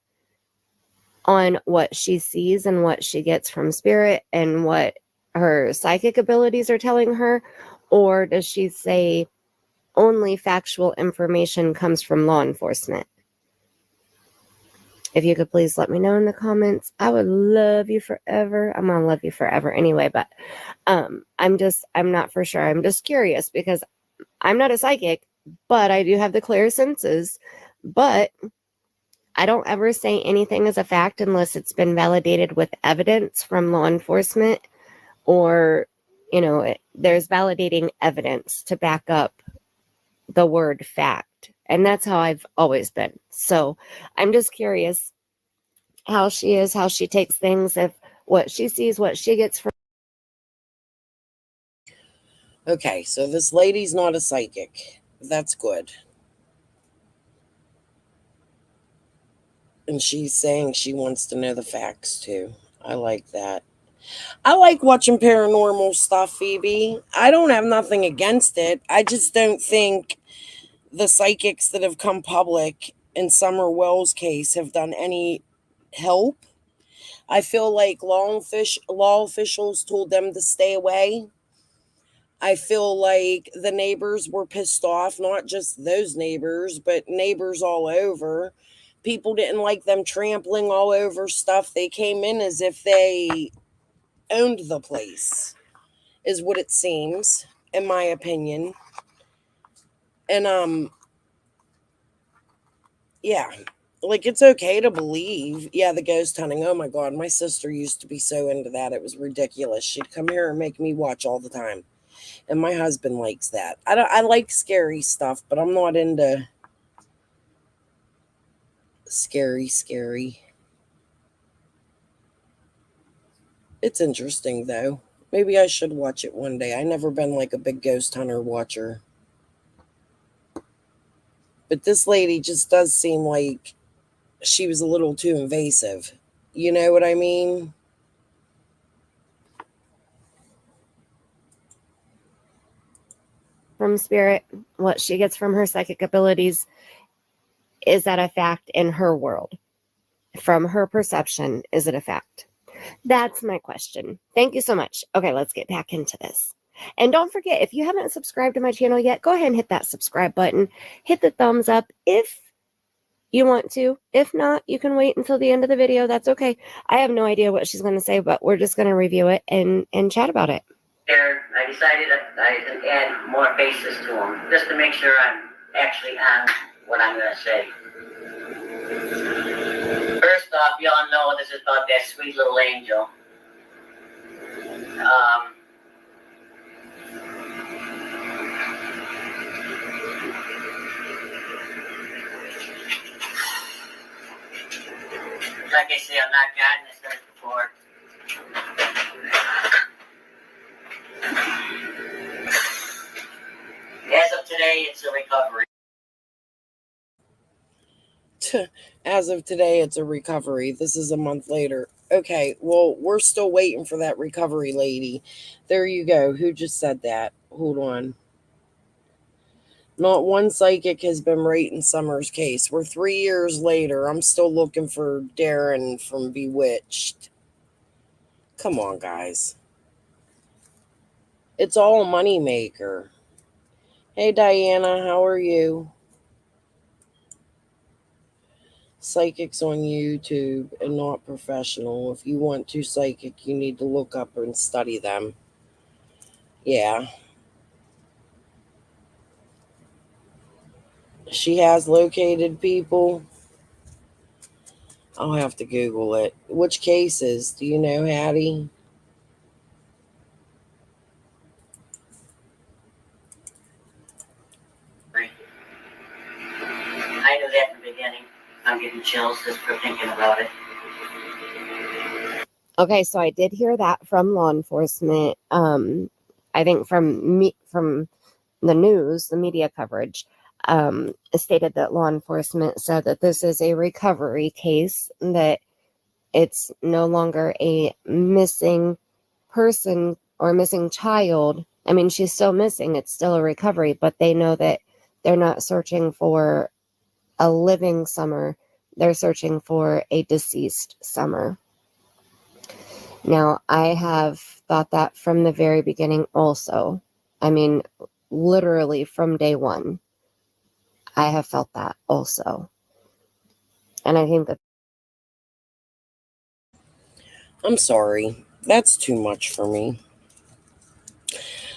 on what she sees and what she gets from spirit and what her psychic abilities are telling her? Or does she say only factual information comes from law enforcement? If you could please let me know in the comments, I would love you forever. I'm going to love you forever anyway, but I'm not for sure. I'm just curious because I'm not a psychic, but I do have the clear senses. But I don't ever say anything as a fact unless it's been validated with evidence from law enforcement or, there's validating evidence to back up the word fact. And that's how I've always been. So I'm just curious how she is, how she takes things, if what she sees, what she gets from. Okay, so this lady's not a psychic. That's good. And she's saying she wants to know the facts too. I like that. I like watching paranormal stuff, Phoebe. I don't have nothing against it. I just don't think the psychics that have come public in Summer Wells' case have done any help. I feel like law officials told them to stay away. I feel like the neighbors were pissed off, not just those neighbors, but neighbors all over. People didn't like them trampling all over stuff. They came in as if they owned the place, is what it seems, in my opinion. And yeah, like it's okay to believe. Yeah, the ghost hunting. Oh my god, my sister used to be so into that. It was ridiculous. She'd come here and make me watch all the time. And my husband likes that. I like scary stuff, but I'm not into scary. It's interesting though. Maybe I should watch it one day. I never been like a big ghost hunter watcher. But this lady just does seem like she was a little too invasive. You know what I mean? From spirit, what she gets from her psychic abilities, is that a fact in her world? From her perception, is it a fact? That's my question. Thank you so much. Okay, let's get back into this. And don't forget, if you haven't subscribed to my channel yet, go ahead and hit that subscribe button. Hit the thumbs up if you want to. If not, you can wait until the end of the video. That's okay. I have no idea what she's going to say, but we're just going to review it and chat about it. There, I decided that I can add more faces to them, just to make sure I'm actually on what I'm going to say. First off, y'all know this is about that sweet little angel. Like I say, I'm not gotten this done before. As of today, it's a recovery. As of today, it's a recovery. This is a month later. Okay, well, we're still waiting for that recovery lady. There you go. Who just said that? Hold on. Not one psychic has been right in Summer's case. We're 3 years later. I'm still looking for Darren from Bewitched. Come on, guys. It's all a moneymaker. Hey, Diana, how are you? Psychics on YouTube and not professional. If you want to psychic, you need to look up and study them. Yeah. She has located people. I'll have to Google it. Which cases? Do you know, Hattie? I knew that in the beginning. I'm getting chills just for thinking about it. Okay, so I did hear that from law enforcement. I think from the news, the media coverage, stated that law enforcement said that this is a recovery case, that it's no longer a missing person or missing child. I mean, she's still missing. It's still a recovery, but they know that they're not searching for a living Summer. They're searching for a deceased Summer. Now, I have thought that from the very beginning also. I mean, literally from day one, I have felt that also. And I think that... I'm sorry. That's too much for me.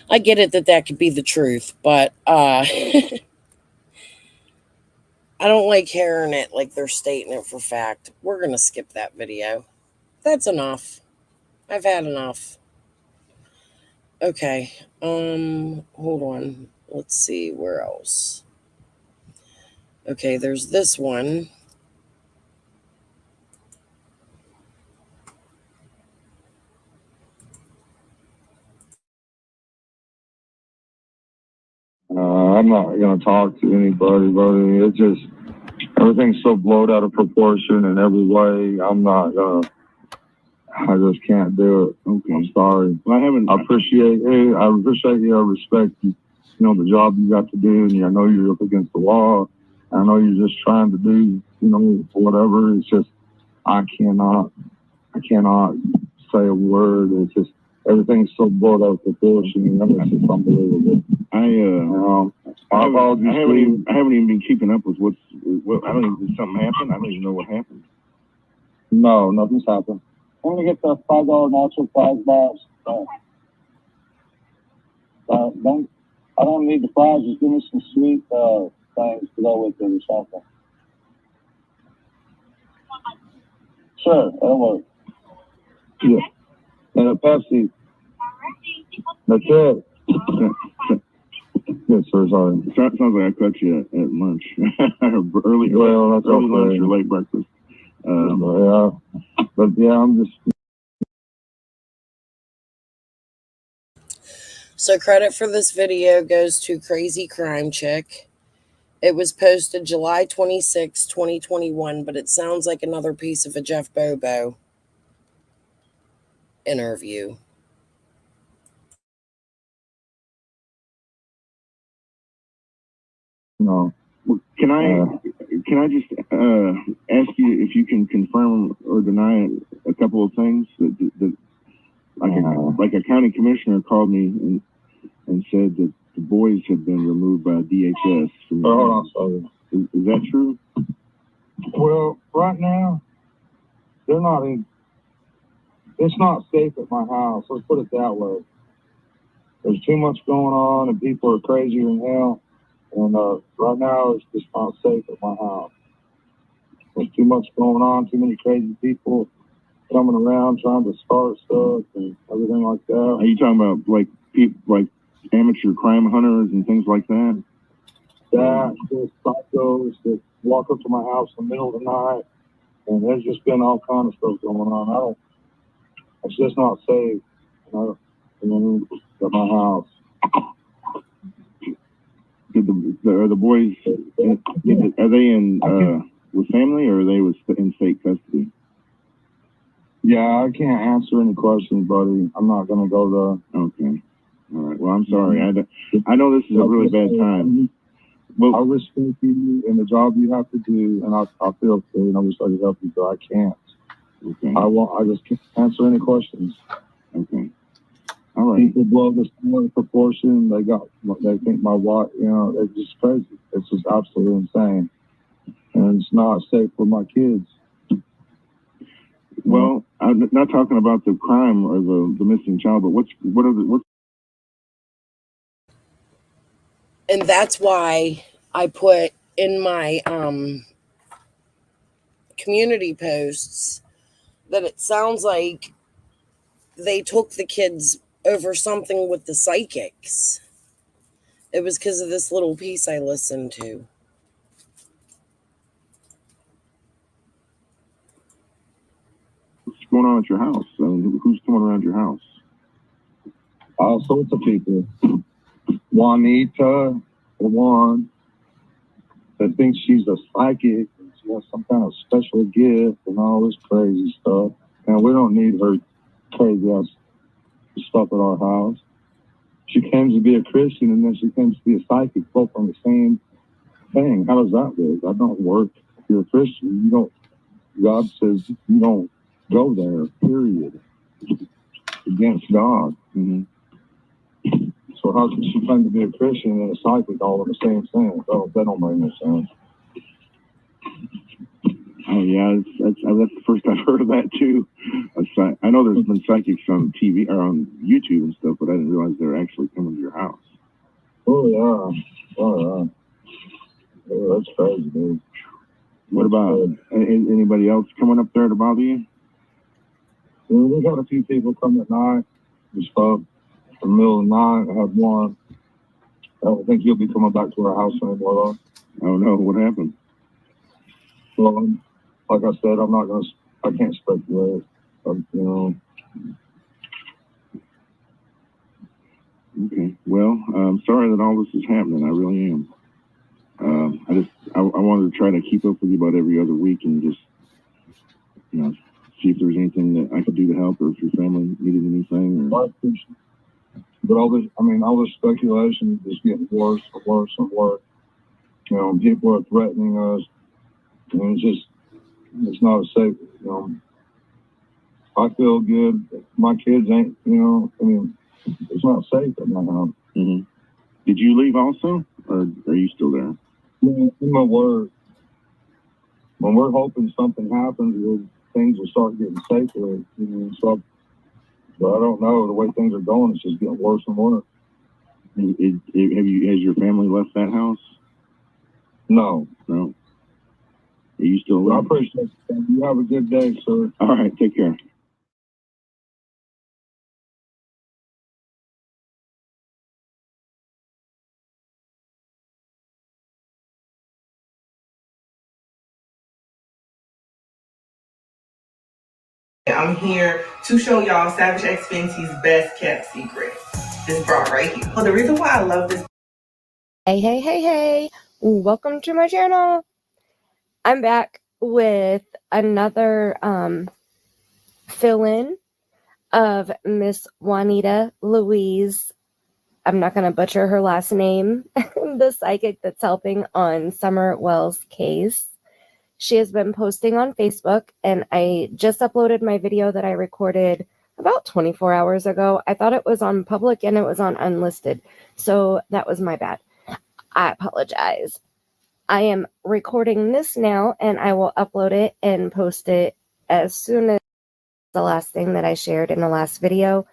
I get it that could be the truth, but I don't like hearing it like they're stating it for fact. We're going to skip that video. That's enough. I've had enough. Okay. Hold on. Let's see where else. Okay, there's this one. I'm not going to talk to anybody, buddy. It's just, everything's so blown out of proportion in every way. I just can't do it. Okay. I'm sorry. Well, I appreciate you. I respect you, the job you got to do. And I know you're up against the law. I know you're just trying to do, whatever. It's just, I cannot say a word. It's just, everything's so blown out of proportion. It's just unbelievable. I haven't even been keeping up with what I don't even, did something happen? I don't even know what happened. No, nothing's happened. I'm gonna get the $5 natural fries box. I don't need the fries. Just give me some sweet things to go with it or something. Sure, that'll work. Yeah. And a Pepsi. That's it. Yes, sir. Sorry. Sounds like I cut you at lunch. early lunch or late breakfast. Yeah. But yeah, I'm just. So credit for this video goes to Crazy Crime Chick. It was posted July 26, 2021, but it sounds like another piece of a Jeff Bobo interview. No. Can I just ask you if you can confirm or deny a couple of things that like a county commissioner called me and said that the boys had been removed by DHS. Hold on, sorry. Is that true? Well, right now they're not in. It's not safe at my house. Let's put it that way. There's too much going on, and people are crazier than hell. And right now, it's just not safe at my house. There's too much going on, too many crazy people coming around trying to start stuff and everything like that. Are you talking about like people, like amateur crime hunters and things like that? Yeah, there's psychos that walk up to my house in the middle of the night, and there's just been all kind of stuff going on. It's just not safe, at my house. Are the boys, are they in with family or are they in state custody? Yeah, I can't answer any questions, buddy. I'm not going to go there. Okay. All right. Well, I'm sorry. I know this is a really bad time. Well, I respect you and the job you have to do, and I feel free, and I wish I could help you, but I can't. Okay. I just can't answer any questions. Okay. All right. People blow this out of proportion. They think my wife, it's just crazy. It's just absolutely insane. and it's not safe for my kids. Well, I'm not talking about the crime or the missing child, but what And that's why I put in my community posts that it sounds like they took the kids over something with the psychics. It was because of this little piece I listened to. what's going on at your house? I mean, who's coming around your house? All sorts of people. Juanita, for one, that thinks she's a psychic. She has some kind of special gift and all this crazy stuff. And we don't need her crazy ass stuff at our house. She claims to be a Christian and then she claims to be a psychic, both on the same thing. How does that work? That don't work. If you're a Christian, you don't. God says you don't go there. Period. Against God. Mm-hmm. So how can she claim to be a Christian and a psychic all in the same thing? That don't make no sense. Oh yeah, that's the first I've heard of that too. I know there's been psychics on TV or on YouTube and stuff, but I didn't realize they're actually coming to your house. Oh yeah. Yeah, that's crazy, dude. What about anybody else coming up there to bother you? Yeah, we got a few people come at night. We spoke in the middle of the night. I had one. I don't think he'll be coming back to our house anymore, though. Oh no, what happened? Well, like I said, I can't speculate. Okay. Well, I'm sorry that all this is happening. I really am. I wanted to try to keep up with you about every other week and just, see if there's anything that I could do to help, or if your family needed anything. Or... But all this speculation is getting worse and worse and worse. People are threatening us, and it's not safe. I feel good. My kids ain't. It's not safe at my house. Mm-hmm. Did you leave also, or are you still there? In my word, when we're hoping something happens, things will start getting safer. But I don't know. The way things are going, it's just getting worse and worse. Has your family left that house? No. No. Are you still there? I appreciate it. You have a good day, sir. All right. Take care. I'm here to show y'all Savage X Fenty's best kept secret. This bra right here. Well, the reason why I love this. Hey. Welcome to my channel. I'm back with another fill-in of Miss Juanita Louise. I'm not going to butcher her last name. The psychic that's helping on Summer Wells' case. She has been posting on Facebook, and I just uploaded my video that I recorded about 24 hours ago. I thought it was on public and it was on unlisted, so that was my bad. I apologize. I am recording this now, and I will upload it and post it as soon as the last thing that I shared in the last video.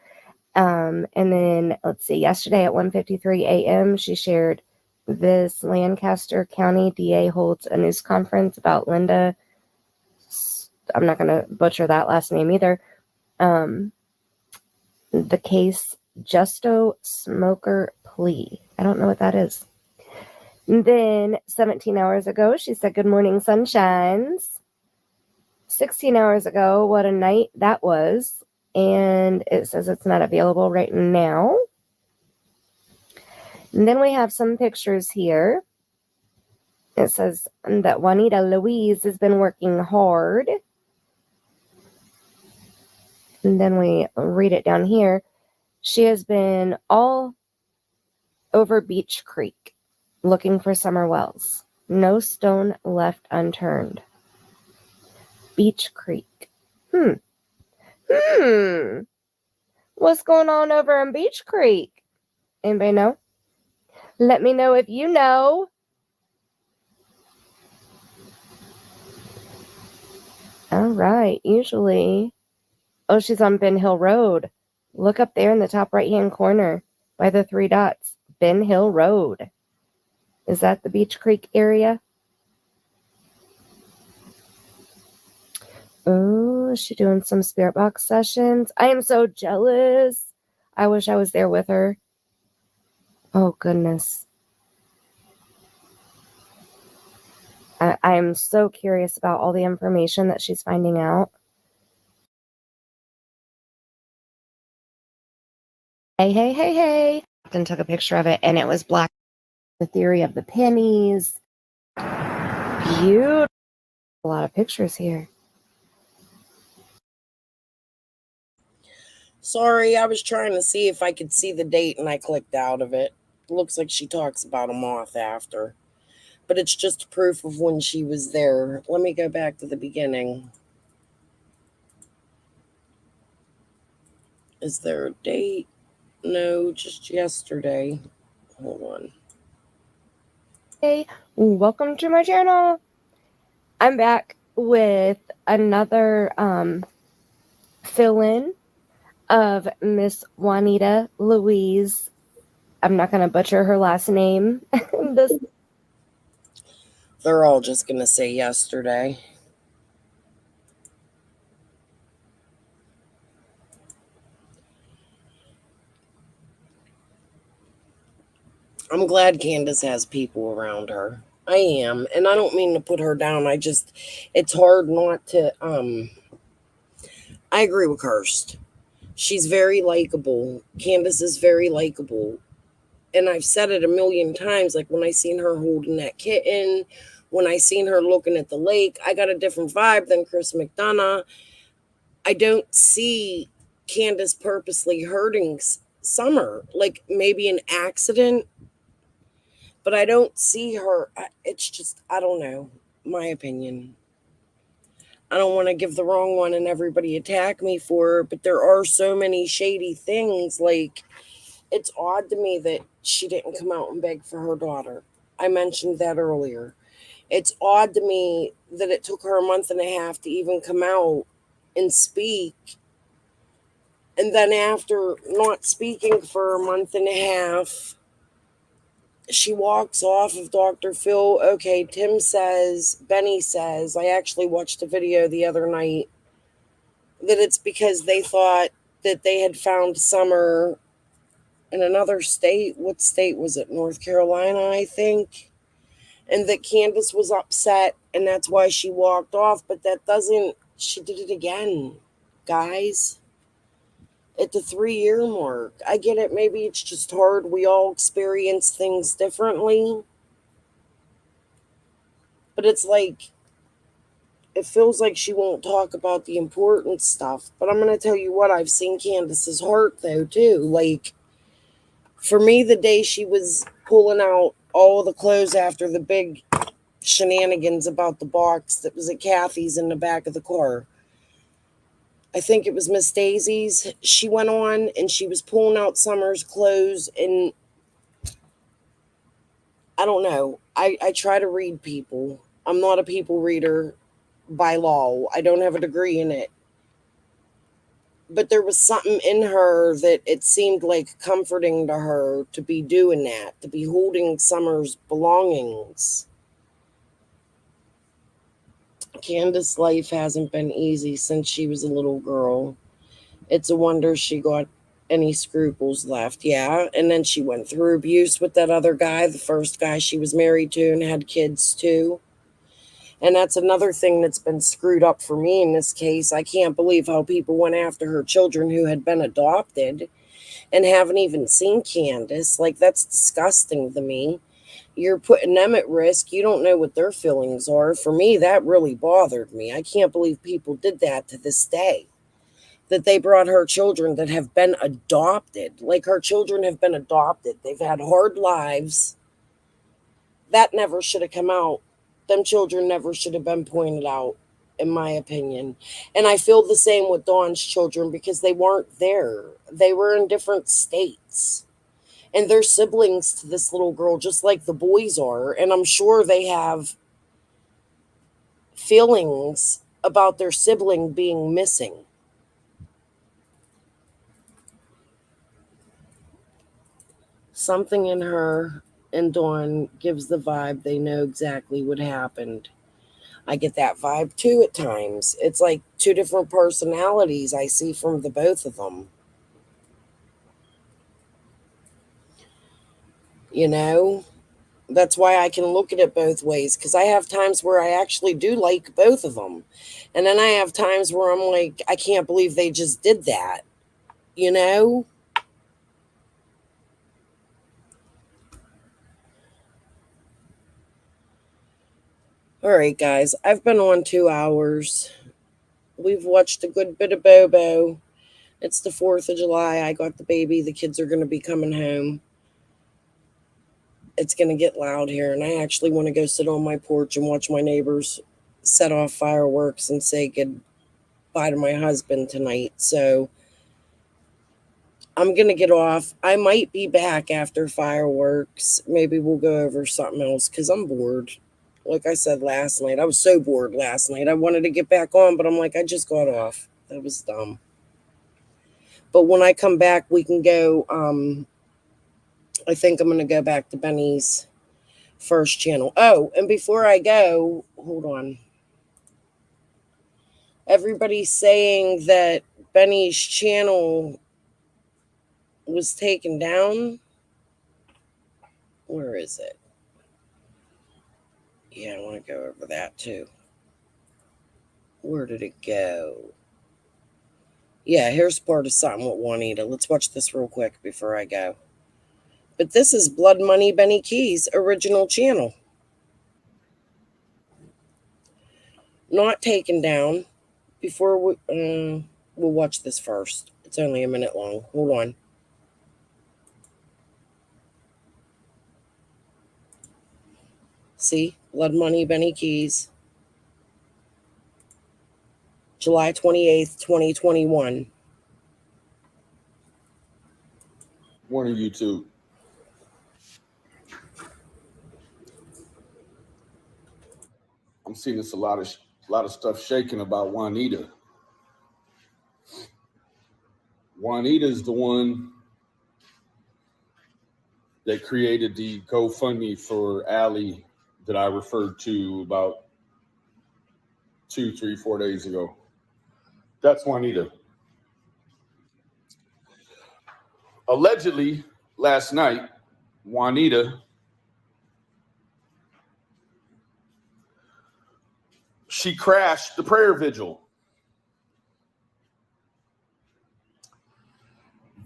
And then, let's see, yesterday at 1:53 a.m., she shared this: Lancaster County DA holds a news conference about Linda. I'm not going to butcher that last name either. The case Justo Smoker plea. I don't know what that is. And then 17 hours ago, she said, "Good morning, sunshines." 16 hours ago, what a night that was. And it says it's not available right now. And then we have some pictures here. It says that Juanita Louise has been working hard. And then we read it down here. She has been all over Beach Creek looking for Summer Wells. No stone left unturned. Beach Creek. What's going on over in Beach Creek? Anybody know? Let me know if you know. right. Usually. Oh, she's on Ben Hill Road. Look up there in the top right-hand corner by the 3 dots. Ben Hill Road. Is that the Beach Creek area? Oh, is she doing some spirit box sessions? I am so jealous. I wish I was there with her. Oh, goodness. I am so curious about all the information that she's finding out. Hey. Then took a picture of it, and it was black. The theory of the pennies. Beautiful. A lot of pictures here. Sorry, I was trying to see if I could see the date and I clicked out of it. Looks like she talks about a moth after. But it's just proof of when she was there. Let me go back to the beginning. Is there a date? No, just yesterday. Hold on. Hey, welcome to my channel. I'm back with another fill-in of Miss Juanita Louise. I'm not going to butcher her last name. They're all just going to say yesterday. I'm glad Candace has people around her. I am. And I don't mean to put her down. It's hard not to, I agree with Kirst. She's very likable. Candace is very likable. And I've said it a million times, like when I seen her holding that kitten, when I seen her looking at the lake, I got a different vibe than Chris McDonough. I don't see Candace purposely hurting Summer, like maybe an accident, but I don't see her. It's just, I don't know, my opinion. I don't want to give the wrong one and everybody attack me for it, but there are so many shady things. Like, it's odd to me that she didn't come out and beg for her daughter. I mentioned that earlier. It's odd to me that it took her a month and a half to even come out and speak. And then after not speaking for a month and a half, she walks off of Dr. Phil. Okay, Benny says, I actually watched a video the other night, that it's because they thought that they had found Summer in another state. What state was it? North Carolina, I think. And that Candace was upset, and that's why she walked off. But she did it again, guys. At the 3-year mark. I get it. Maybe it's just hard. We all experience things differently. But it's like, it feels like she won't talk about the important stuff. But I'm going to tell you what, I've seen Candace's heart, though, too. Like, for me, the day she was pulling out all the clothes after the big shenanigans about the box that was at Kathy's in the back of the car, I think it was Miss Daisy's, she went on and she was pulling out Summer's clothes, and I don't know. I try to read people. I'm not a people reader by law. I don't have a degree in it. But there was something in her that it seemed like comforting to her to be doing that, to be holding Summer's belongings. Candace's life hasn't been easy since she was a little girl. It's a wonder she got any scruples left. Yeah, and then she went through abuse with that other guy, the first guy she was married to and had kids too. And that's another thing that's been screwed up for me in this case. I can't believe how people went after her children who had been adopted and haven't even seen Candace. Like, that's disgusting to me. You're putting them at risk. You don't know what their feelings are. For me, that really bothered me. I can't believe people did that to this day. That they brought her children that have been adopted. Like, her children have been adopted. They've had hard lives. That never should have come out. Them children never should have been pointed out, in my opinion. And I feel the same with Dawn's children because they weren't there. They were in different states. And they're siblings to this little girl, just like the boys are. And I'm sure they have feelings about their sibling being missing. Something in her and Dawn gives the vibe they know exactly what happened. I get that vibe too at times. It's like two different personalities I see from the both of them. You know, that's why I can look at it both ways, because I have times where I actually do like both of them. And then I have times where I'm like, I can't believe they just did that. You know? All right, guys, I've been on 2 hours. We've watched a good bit of Bobo. It's the 4th of July. I got the baby. The kids are going to be coming home. It's going to get loud here, and I actually want to go sit on my porch and watch my neighbors set off fireworks and say goodbye to my husband tonight. So I'm going to get off. I might be back after fireworks. Maybe we'll go over something else because I'm bored. Like I said last night, I was so bored last night. I wanted to get back on, but I'm like, I just got off. That was dumb. But when I come back, we can go, I think I'm going to go back to Benny's first channel. Oh, and before I go, hold on. Everybody's saying that Benny's channel was taken down. Where is it? Yeah, I want to go over that too. Where did it go? Yeah, here's part of something with Juanita. Let's watch this real quick before I go. But this is Blood Money Benny Keys' original channel. Not taken down. Before we'll watch this first. It's only a minute long. Hold on. See? Blood Money Benny Keys. July 28th, 2021. Morning, YouTube. I'm seeing this a lot of stuff shaking about Juanita. Juanita is the one that created the GoFundMe for Allie that I referred to about 2, 3, 4 days ago. That's Juanita. Allegedly, last night, Juanita, she crashed the prayer vigil.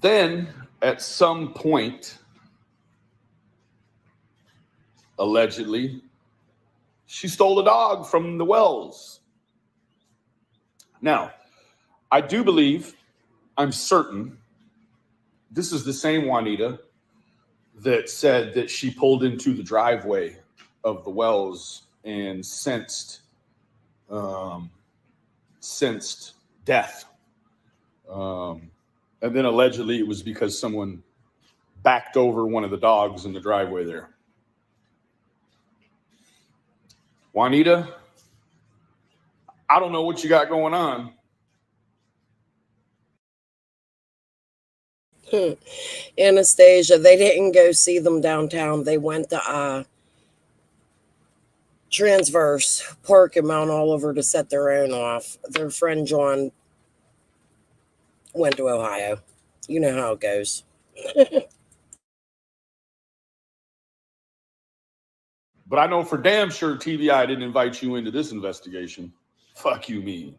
Then, at some point, allegedly, she stole a dog from the Wells. Now, I do believe, I'm certain, this is the same Juanita that said that she pulled into the driveway of the Wells and sensed death. And then allegedly it was because someone backed over one of the dogs in the driveway there. Juanita, I don't know what you got going on. Anastasia, they didn't go see them downtown. They went to Transverse Park in Mount Oliver to set their own off. Their friend John went to Ohio. You know how it goes. But I know for damn sure TVI didn't invite you into this investigation. Fuck you mean.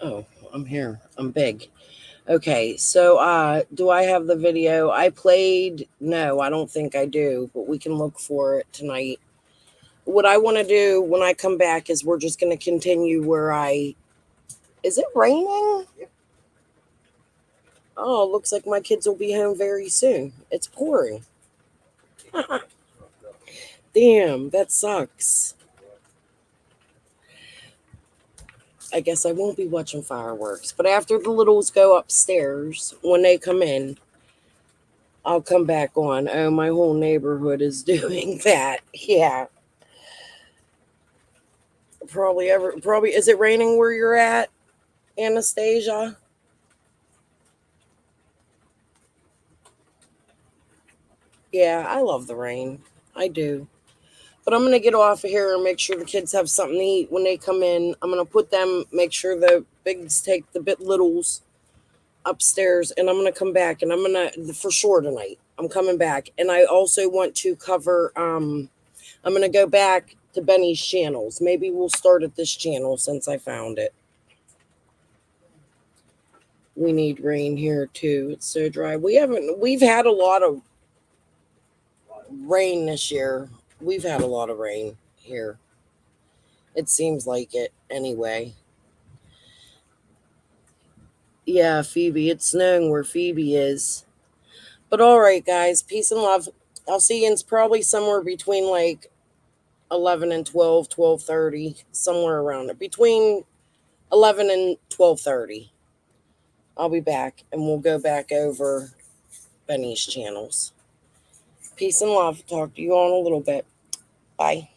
Oh, I'm here. I'm big. Okay, so do I have the video? I played, no, I don't think I do, but we can look for it tonight. What I want to do when I come back is we're just going to continue where is it raining? Oh, looks like my kids will be home very soon. It's pouring. Damn, that sucks. I guess I won't be watching fireworks. But after the littles go upstairs, when they come in, I'll come back on. Oh, my whole neighborhood is doing that. Yeah. Probably, is it raining where you're at, Anastasia? Yeah, I love the rain. I do. But I'm going to get off of here and make sure the kids have something to eat when they come in. I'm going to put them, make sure the bigs take the littles upstairs, and I'm going to come back, and I'm going to, for sure tonight, I'm coming back. And I also want to cover, I'm going to go back to Benny's channels. Maybe we'll start at this channel since I found it. We need rain here too. It's so dry. We've had a lot of rain this year. We've had a lot of rain here. It seems like it anyway. Yeah, Phoebe, it's snowing where Phoebe is. But all right, guys, peace and love. I'll see you in probably somewhere between like 11 and 12, 12:30, somewhere around there. Between 11 and 12:30. I'll be back, and we'll go back over Benny's channels. Peace and love. Talk to you all in a little bit. Bye.